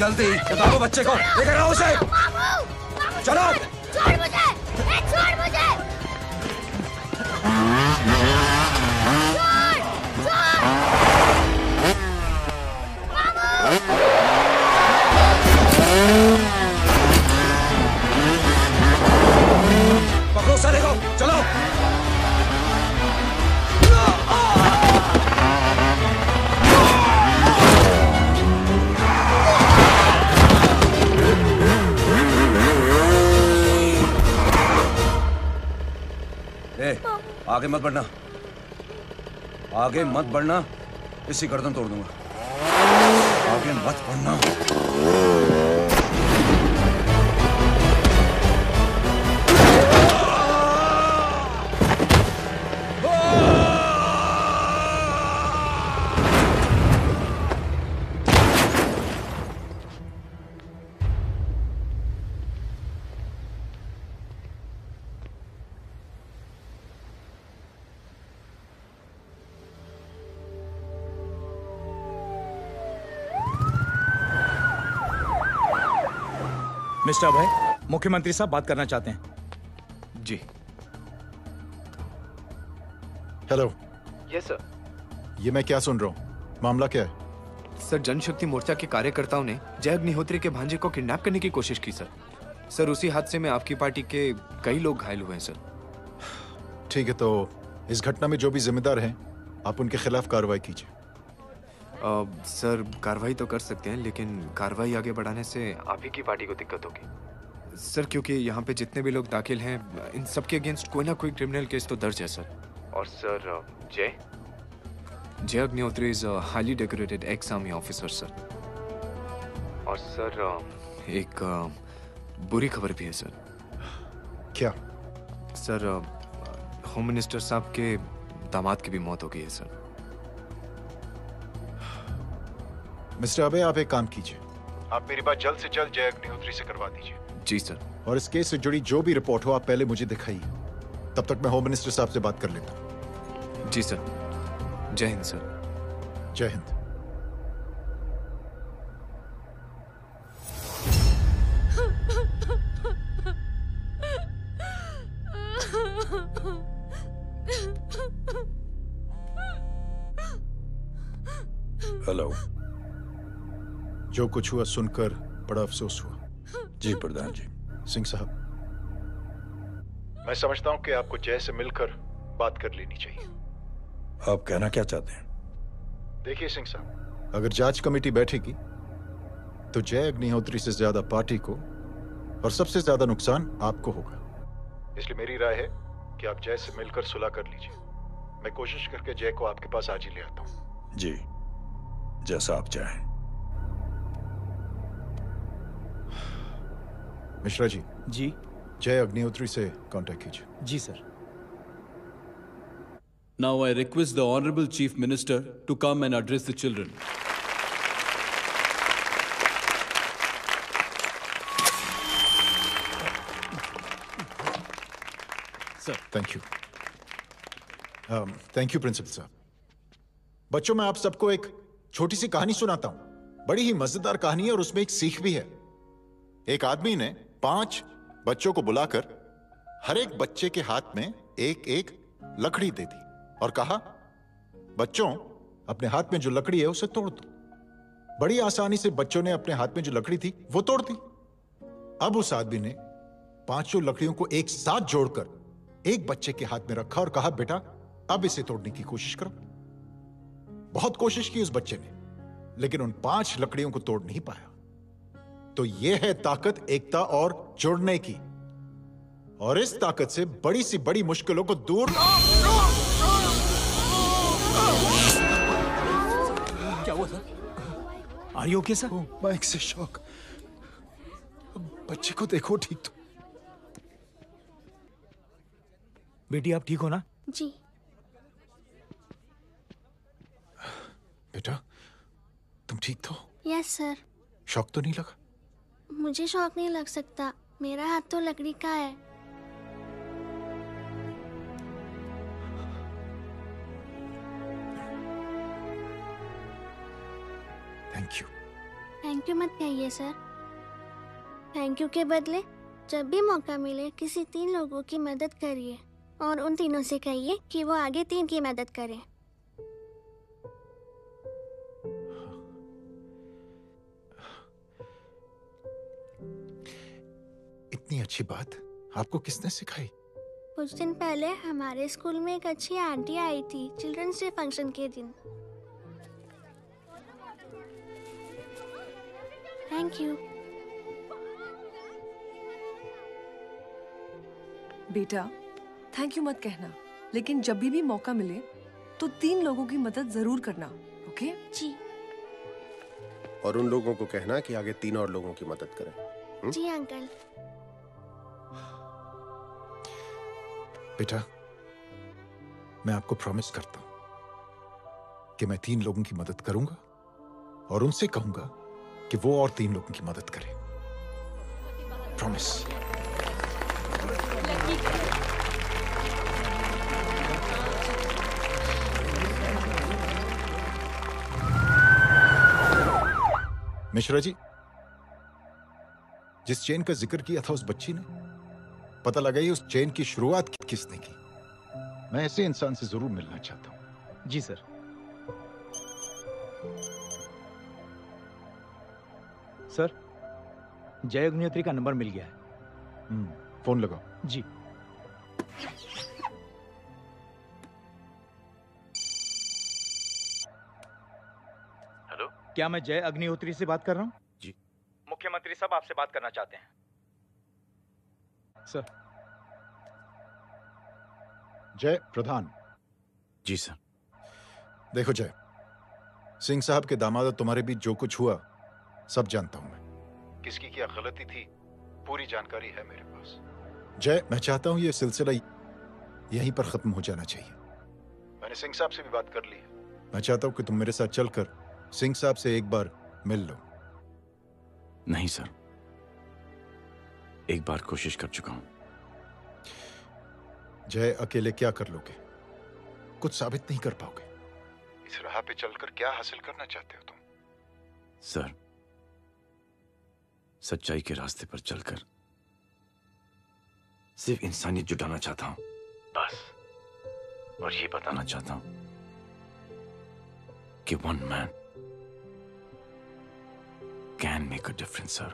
जल्दी बताओ बच्चे को, लेकर आओ उसे। चलो। छोड़ मुझे, छोड़ मुझे। पकड़ो साले को, चलो। आगे मत बढ़ना, आगे मत बढ़ना, इसी गर्दन तोड़ दूंगा। आगे मत बढ़ना। मिस्टर अभय, मुख्यमंत्री साहब बात करना चाहते हैं। जी। हेलो। Yes sir. ये मैं क्या सुन रहा हूँ? मामला क्या है? सर, जनशक्ति मोर्चा के कार्यकर्ताओं ने जय अग्निहोत्री के भांजे को किडनैप करने की कोशिश की सर। सर, उसी हादसे में आपकी पार्टी के कई लोग घायल हुए हैं सर। ठीक है, तो इस घटना में जो भी जिम्मेदार हैं, आप उनके खिलाफ कार्रवाई कीजिए। सर, कार्रवाई तो कर सकते हैं, लेकिन कार्रवाई आगे बढ़ाने से आप ही की पार्टी को दिक्कत होगी सर, क्योंकि यहाँ पे जितने भी लोग दाखिल हैं, इन सबके अगेंस्ट कोई ना कोई क्रिमिनल केस तो दर्ज है सर। और सर, जय Agnihotri is highly decorated ex army officer sir. और सर, एक बुरी खबर भी है सर। क्या? सर, होम मिनिस्टर साहब के दामाद की भी मौत हो गई है सर। मिस्टर अबे, आप एक काम कीजिए, आप मेरी बात जल्द से जल्द जय अग्निहोत्री से करवा दीजिए। जी सर। और इस केस से जुड़ी जो भी रिपोर्ट हो, आप पहले मुझे दिखाइए, तब तक मैं होम मिनिस्टर साहब से बात कर लेता हूँ। जी सर। जय हिंद सर। जय हिंद। हेलो। जो कुछ हुआ सुनकर बड़ा अफसोस हुआ। जी प्रधान जी। सिंह साहब, मैं समझता हूं कि आपको जय से मिलकर बात कर लेनी चाहिए। आप कहना क्या चाहते हैं? देखिए सिंह साहब, अगर जांच कमेटी बैठेगी तो जय अग्निहोत्री से ज्यादा पार्टी को और सबसे ज्यादा नुकसान आपको होगा। इसलिए मेरी राय है कि आप जय से मिलकर सुलह कर लीजिए। मैं कोशिश करके जय को आपके पास आज ही ले आता हूं। जी, जैसा आप चाहें। मिश्रा जी। जी। जय अग्निहोत्री से कांटेक्ट कीजिए। जी sir. Now I request the Honorable Chief Minister to come and address the children. Sir, thank you. Thank you principal साहब। बच्चों, मैं आप सबको एक छोटी सी कहानी सुनाता हूं। बड़ी ही मजेदार कहानी है और उसमें एक सीख भी है। एक आदमी ने 5 बच्चों को बुलाकर हर एक बच्चे के हाथ में एक एक लकड़ी दे दी और कहा, बच्चों, अपने हाथ में जो लकड़ी है उसे तोड़ दो। बड़ी आसानी से बच्चों ने अपने हाथ में जो लकड़ी थी वो तोड़ दी। अब उस आदमी ने 5 लकड़ियों को एक साथ जोड़कर एक बच्चे के हाथ में रखा और कहा, बेटा, अब इसे तोड़ने की कोशिश करो। बहुत कोशिश की उस बच्चे ने, लेकिन उन 5 लकड़ियों को तोड़ नहीं पाया। तो यह है ताकत एकता और जुड़ने की, और इस ताकत से बड़ी सी बड़ी मुश्किलों को दूर। क्या हुआ sir? Are you okay sir? Mike से शॉक। बच्चे को देखो ठीक तो। बेटी, आप ठीक हो ना? जी। बेटा, तुम ठीक तो? Yes sir. शॉक तो नहीं लगा? मुझे शौक नहीं लग सकता, मेरा हाथ तो लकड़ी का है। Thank you. थैंक यू मत कहिए सर। थैंक यू के बदले जब भी मौका मिले किसी 3 लोगों की मदद करिए और उन तीनों से कहिए कि वो आगे 3 की मदद करें। इतनी अच्छी बात आपको किसने सिखाई? कुछ दिन पहले हमारे स्कूल में एक अच्छी आंटी आई थी चिल्ड्रंस डे फंक्शन के दिन। Thank you. बेटा थैंक यू मत कहना, लेकिन जब भी मौका मिले तो 3 लोगों की मदद जरूर करना। ओके जी। और उन लोगों को कहना कि आगे 3 और लोगों की मदद करें। जी अंकल। बेटा मैं आपको प्रॉमिस करता हूं कि मैं 3 लोगों की मदद करूंगा और उनसे कहूंगा कि वो और 3 लोगों की मदद करें। प्रॉमिस। मिश्रा जी, जिस चेन का जिक्र किया था उस बच्ची ने, पता लगा ही उस चेन की शुरुआत किसने की। मैं ऐसे इंसान से जरूर मिलना चाहता हूं। जी सर। सर, जय अग्निहोत्री का नंबर मिल गया है। फोन लगाओ। जी। हेलो, क्या मैं जय अग्निहोत्री से बात कर रहा हूँ? जी। मुख्यमंत्री साहब आपसे बात करना चाहते हैं। सर। जय प्रधान। जी सर। देखो जय, सिंह साहब के दामाद तुम्हारे बीच जो कुछ हुआ सब जानता हूं मैं। किसकी क्या गलती थी पूरी जानकारी है मेरे पास। जय, मैं चाहता हूं ये सिलसिला यहीं पर खत्म हो जाना चाहिए। मैंने सिंह साहब से भी बात कर ली है। मैं चाहता हूं कि तुम मेरे साथ चलकर सिंह साहब से एक बार मिल लो। नहीं सर, एक बार कोशिश कर चुका हूं। जय, अकेले क्या कर लोगे? कुछ साबित नहीं कर पाओगे। इस राह पे चलकर क्या हासिल करना चाहते हो तुम? सर, सच्चाई के रास्ते पर चलकर सिर्फ इंसानियत जुटाना चाहता हूं, बस। और ये बताना चाहता हूं कि one man can make a difference sir.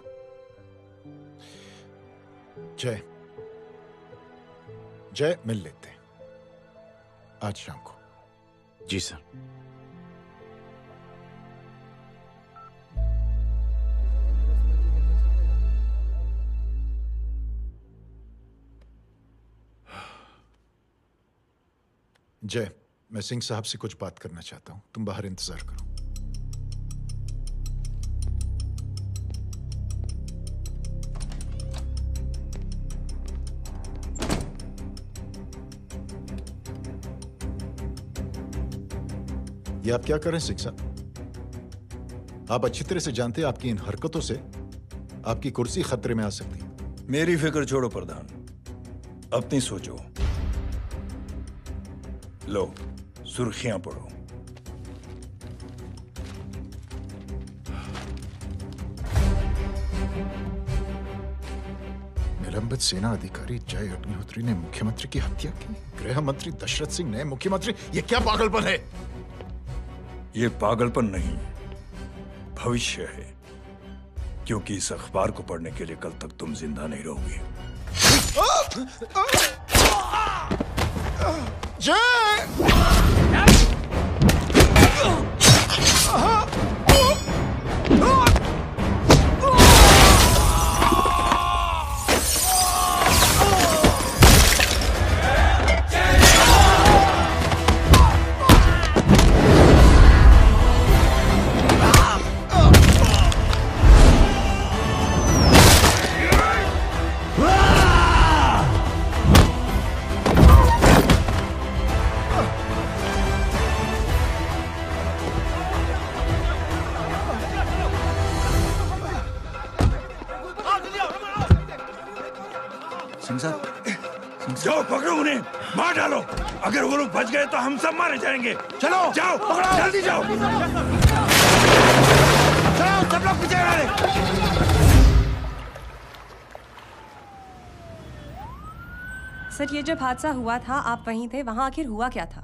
जय, जय, मिल लेते हैं आज शाम को। जी सर। जय, मैं सिंह साहब से कुछ बात करना चाहता हूं। तुम बाहर इंतजार करो। ये आप क्या कर रहे हैं सिंह साहब? आप अच्छी तरह से जानते हैं आपकी इन हरकतों से आपकी कुर्सी खतरे में आ सकती है। मेरी फिक्र छोड़ो प्रधान, अपनी सोचो। लो, सुर्खियां पढ़ो। निलंबित सेना अधिकारी जय अग्निहोत्री ने मुख्यमंत्री की हत्या की। गृह मंत्री दशरथ सिंह ने मुख्यमंत्री, ये क्या पागलपन है? ये पागलपन नहीं, भविष्य है, क्योंकि इस अखबार को पढ़ने के लिए कल तक तुम जिंदा नहीं रहोगे। जाओ पकड़ो उन्हें, मार डालो। अगर वो लोग बच गए तो हम सब मारे जाएंगे। चलो जाओ, जल्दी जाओ। जाओ, सब लोग पीछे खड़े रहे। सर, ये जब हादसा हुआ था आप वहीं थे, वहां आखिर हुआ क्या था?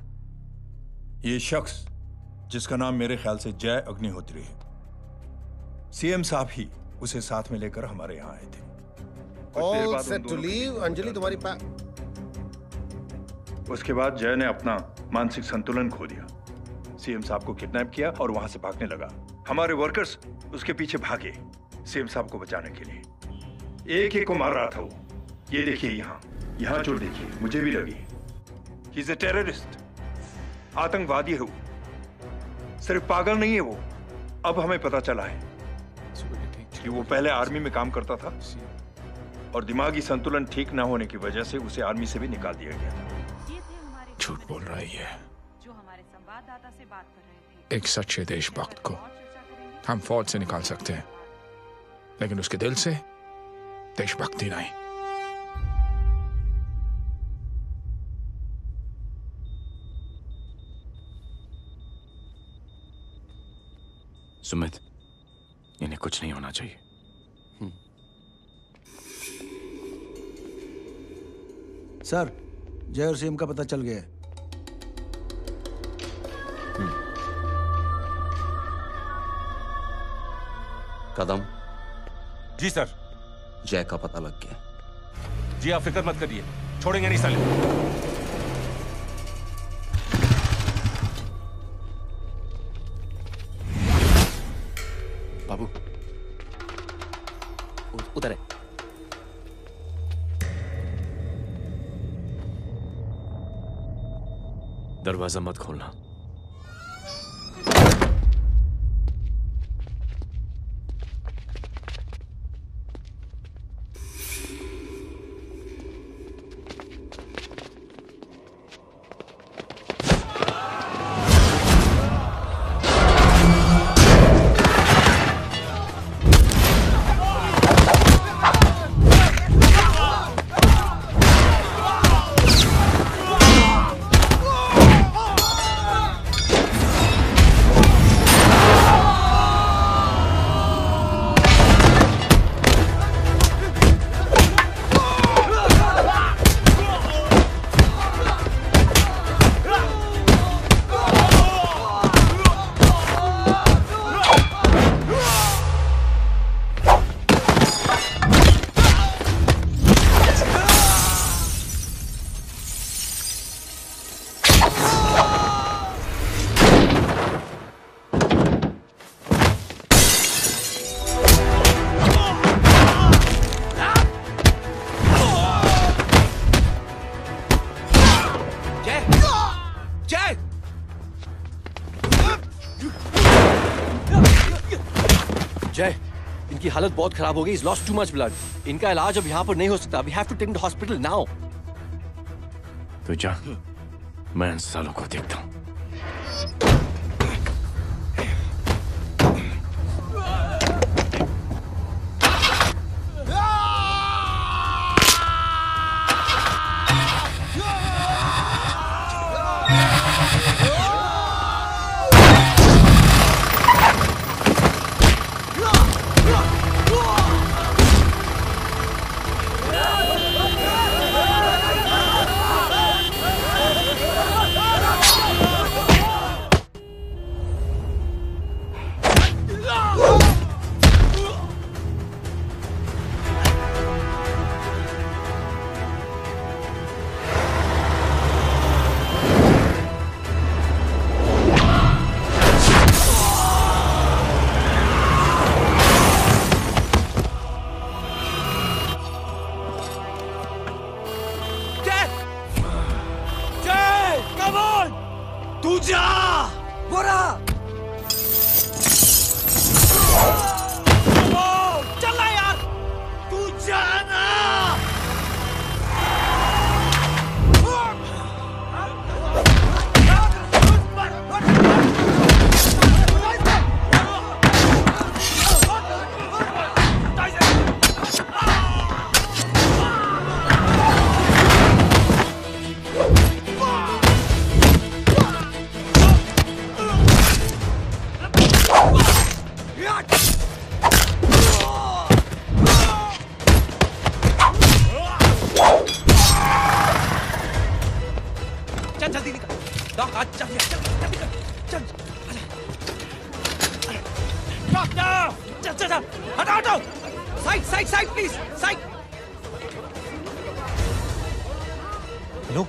ये शख्स जिसका नाम मेरे ख्याल से जय अग्निहोत्री है, सीएम साहब ही उसे साथ में लेकर हमारे यहाँ आए थे। All set to leave. Anjali तुम्हारी उसके बाद जय ने अपना मानसिक संतुलन खो दिया, सीएम साहब को किडनैप किया और वहां से भागने लगा। हमारे वर्कर्स उसके पीछे भागे सीएम साहब को बचाने के लिए। एक को मार रहा था वो। ये देखिए यहाँ चोट देखिए, मुझे भी लगी। ही इज अ टेररिस्ट, आतंकवादी है वो, सिर्फ पागल नहीं है वो। अब हमें पता चला है कि वो पहले आर्मी में काम करता था और दिमागी संतुलन ठीक न होने की वजह से उसे आर्मी से भी निकाल दिया गया था। झूठ बोल रही है। जो हमारे संवाददाता से बात कर रहे थे। एक सच्चे देशभक्त को हम फौज से निकाल सकते हैं, लेकिन उसके दिल से देशभक्ति नहीं। सुमित, इन्हें कुछ नहीं होना चाहिए। सर, जय और सीएम का पता चल गया है। कदम। जी सर। जय का पता लग गया। जी आप फिक्र मत करिए, छोड़ेंगे नहीं साले। बाबू उधर है। दरवाजा मत खोलना। जय, इनकी हालत बहुत खराब हो गई। He's lost too much blood. इनका इलाज अब यहाँ पर नहीं हो सकता। We have to take him to hospital now. तो जा, मैं इन सालों को देखता हूँ। जल्दी निकल। डॉक आज चल चल। डॉक्टर चल चल चल, हटाओ हटाओ। Side side side please, side. Hello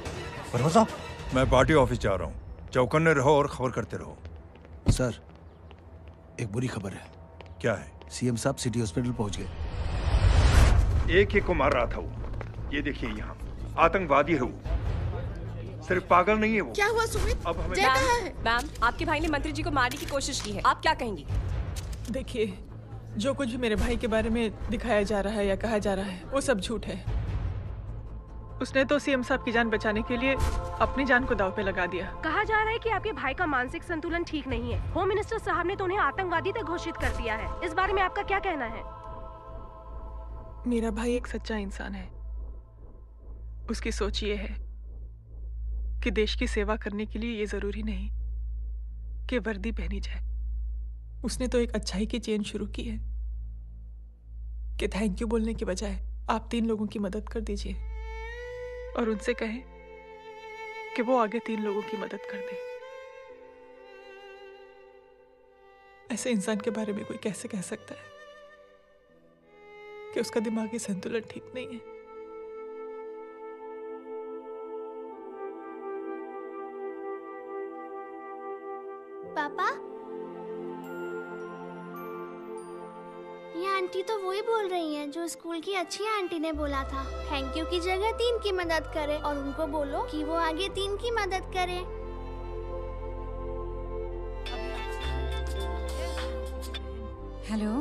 Verma साहब, मैं पार्टी ऑफिस जा रहा हूँ। चौकन्ने रहो और खबर करते रहो। सर, एक बुरी खबर है। क्या है? सीएम साहब सिटी हॉस्पिटल पहुंच गए। एक को मार रहा था वो। ये देखिए यहाँ आतंकवादी है वो, सिर्फ पागल नहीं है वो। क्या हुआ सुमित? अब हमें जय कहाँ है? मैम, आपके भाई ने मंत्री जी को मारने की कोशिश की है, आप क्या कहेंगी? देखिए, जो कुछ भी मेरे भाई के बारे में दिखाया जा रहा है या कहा जा रहा है वो सब झूठ है। उसने तो सीएम साहब की जान बचाने के लिए अपनी जान को दांव पे लगा दिया। कहा जा रहा है कि आपके भाई का मानसिक संतुलन ठीक नहीं है। होम मिनिस्टर साहब ने तो उन्हें आतंकवादी तक घोषित कर दिया है। इस बारे में आपका क्या कहना है? मेरा भाई एक सच्चा इंसान है। उसकी सोच ये है कि देश की सेवा करने के लिए ये जरूरी नहीं कि वर्दी पहनी जाए। उसने तो एक अच्छाई की चेन शुरू की है कि थैंक यू बोलने के बजाय आप 3 लोगों की मदद कर दीजिए और उनसे कहें कि वो आगे 3 लोगों की मदद कर दे। ऐसे इंसान के बारे में कोई कैसे कह सकता है कि उसका दिमागी संतुलन ठीक नहीं है? पापा, ये आंटी तो वही बोल रही हैं जो स्कूल की अच्छी आंटी ने बोला था, थैंक यू की जगह 3 की मदद करे और उनको बोलो कि वो आगे 3 की मदद करे। हेलो,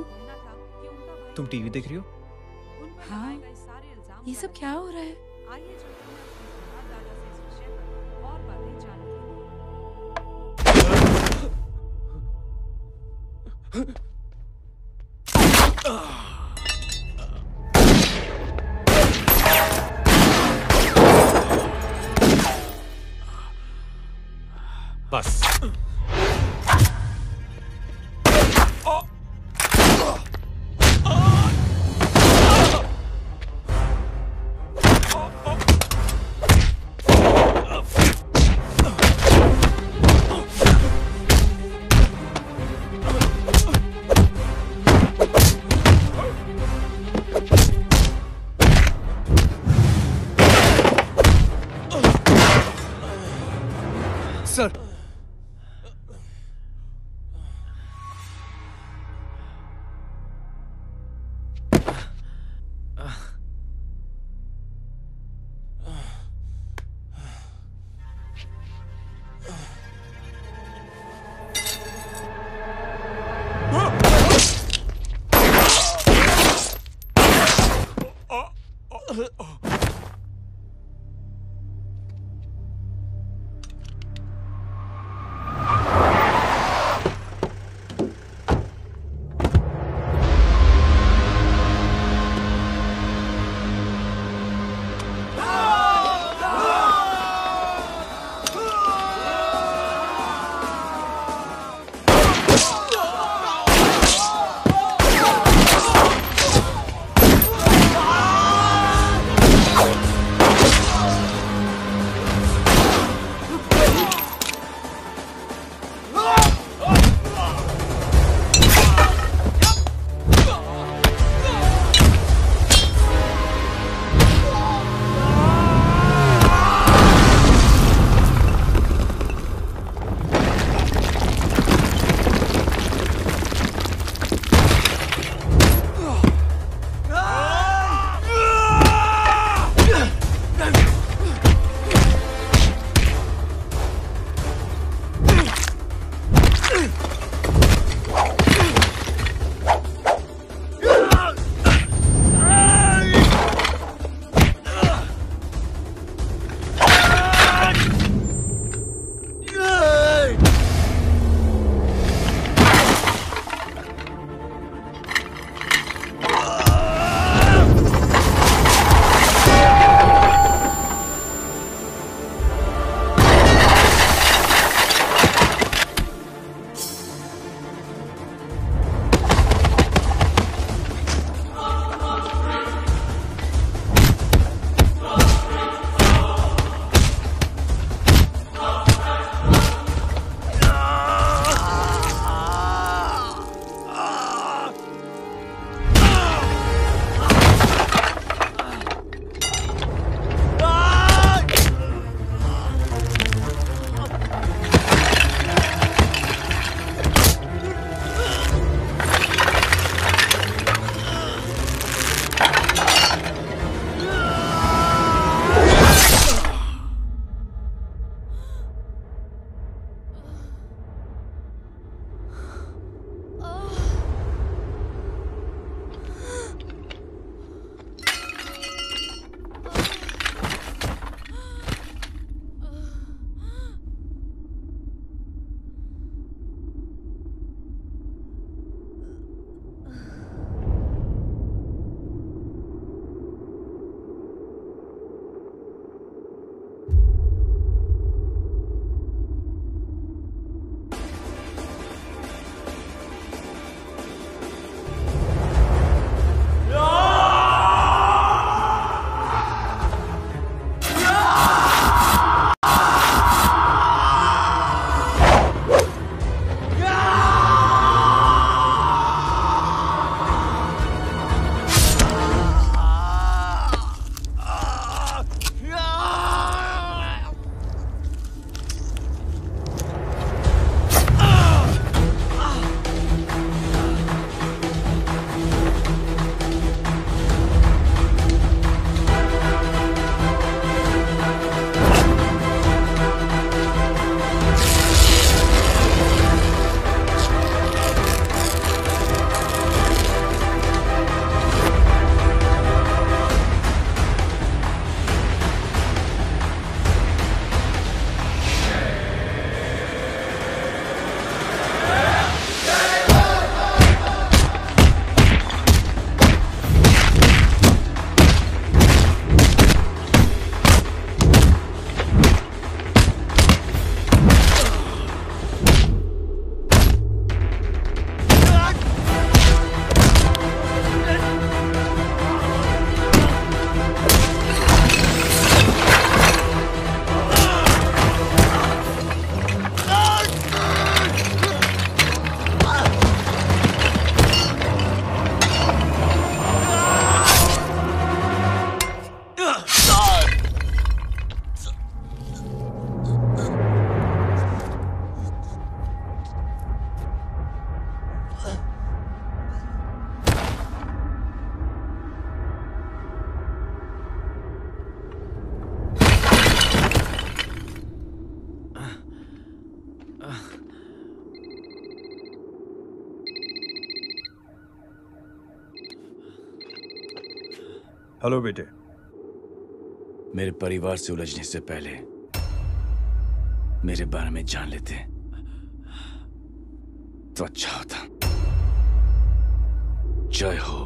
तुम टीवी देख रही हो? हाँ, ये सब क्या हो रहा है? बस सर, हेलो बेटे। मेरे परिवार से उलझने से पहले मेरे बारे में जान लेते तो अच्छा होता। जय हो।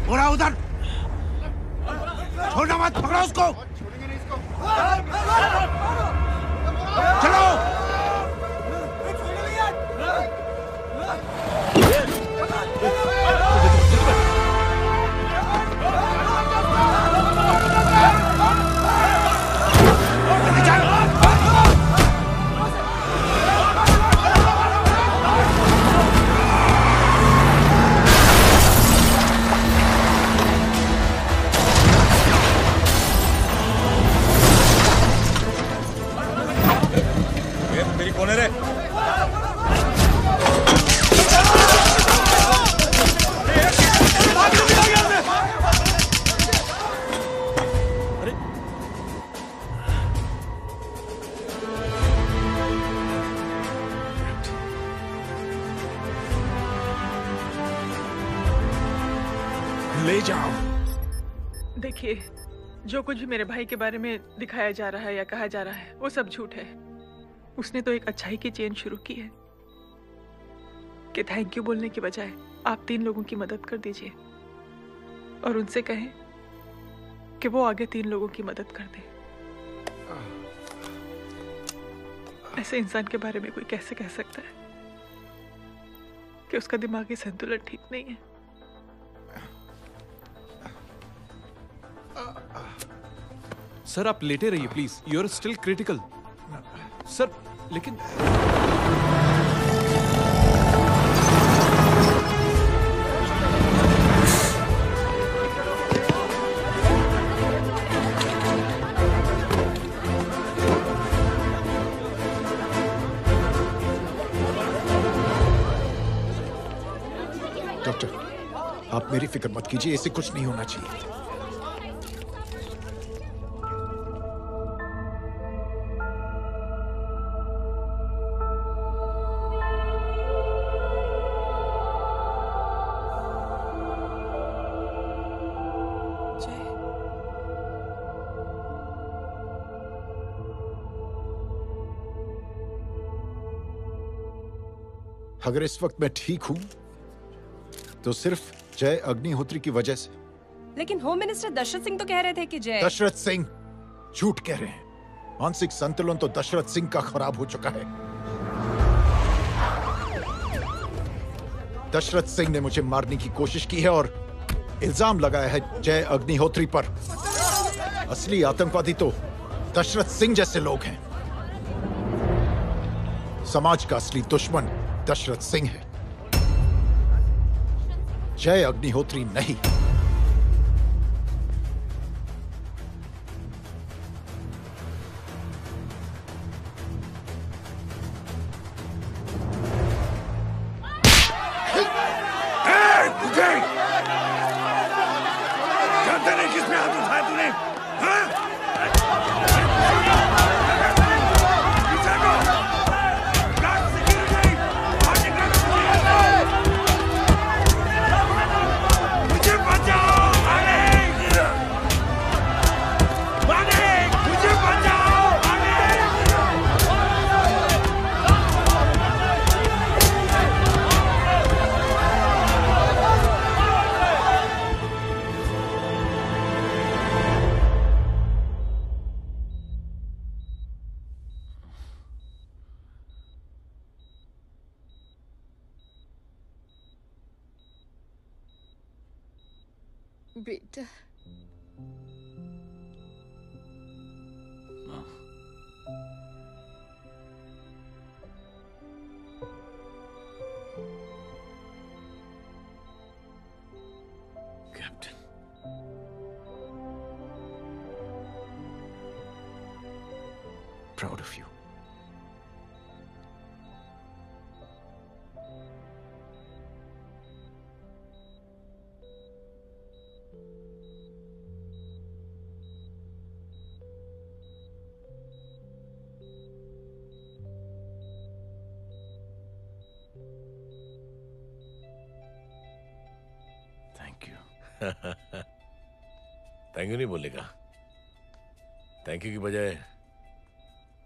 बोला उधर, छोड़ना मत, पकड़ो उसको। चलो। मेरी कौन है रे? ले जाओ। देखिए, जो कुछ भी मेरे भाई के बारे में दिखाया जा रहा है या कहा जा रहा है वो सब झूठ है। उसने तो एक अच्छाई की चेन शुरू की है कि थैंक यू बोलने के बजाय आप 3 लोगों की मदद कर दीजिए और उनसे कहें कि वो आगे 3 लोगों की मदद कर दे। ऐसे इंसान के बारे में कोई कैसे कह सकता है कि उसका दिमागी संतुलन ठीक नहीं है? सर आप लेटे रहिए please, you are still critical. Sir लेकिन डॉक्टर, आप मेरी फिक्र मत कीजिए, इसे कुछ नहीं होना चाहिए। अगर इस वक्त मैं ठीक हूं तो सिर्फ जय अग्निहोत्री की वजह से। लेकिन होम मिनिस्टर दशरथ सिंह तो कह रहे थे कि जय। दशरथ सिंह झूठ कह रहे हैं। मानसिक संतुलन तो दशरथ सिंह का खराब हो चुका है। दशरथ सिंह ने मुझे मारने की कोशिश की है और इल्जाम लगाया है जय अग्निहोत्री पर। असली आतंकवादी तो दशरथ सिंह जैसे लोग हैं। समाज का असली दुश्मन दशरथ सिंह है, जय अग्निहोत्री नहीं। जानते नहीं किस पे हाथ उठाया तूने? हाँ? बेटा captain, proud of you. Thank you. Thank you नहीं बोलेगा, थैंक यू की बजाय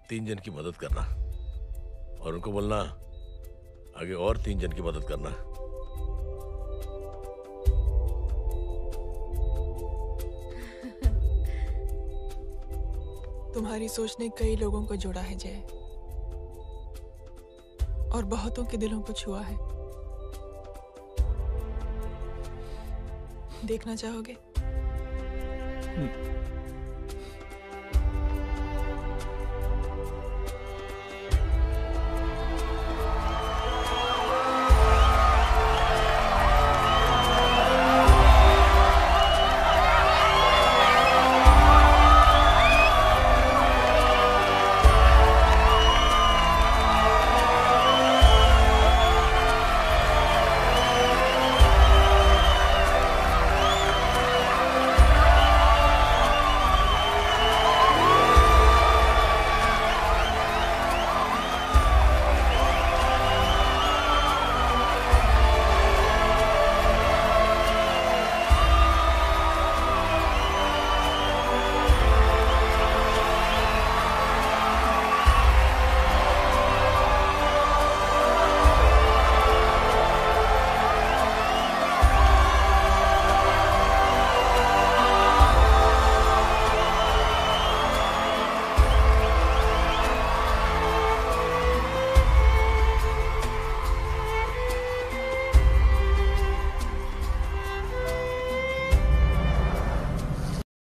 3 जन की मदद करना और उनको बोलना आगे और 3 जन की मदद करना। तुम्हारी सोच ने कई लोगों को जोड़ा है जय, और बहुतों के दिलों को छुआ है। देखना चाहोगे?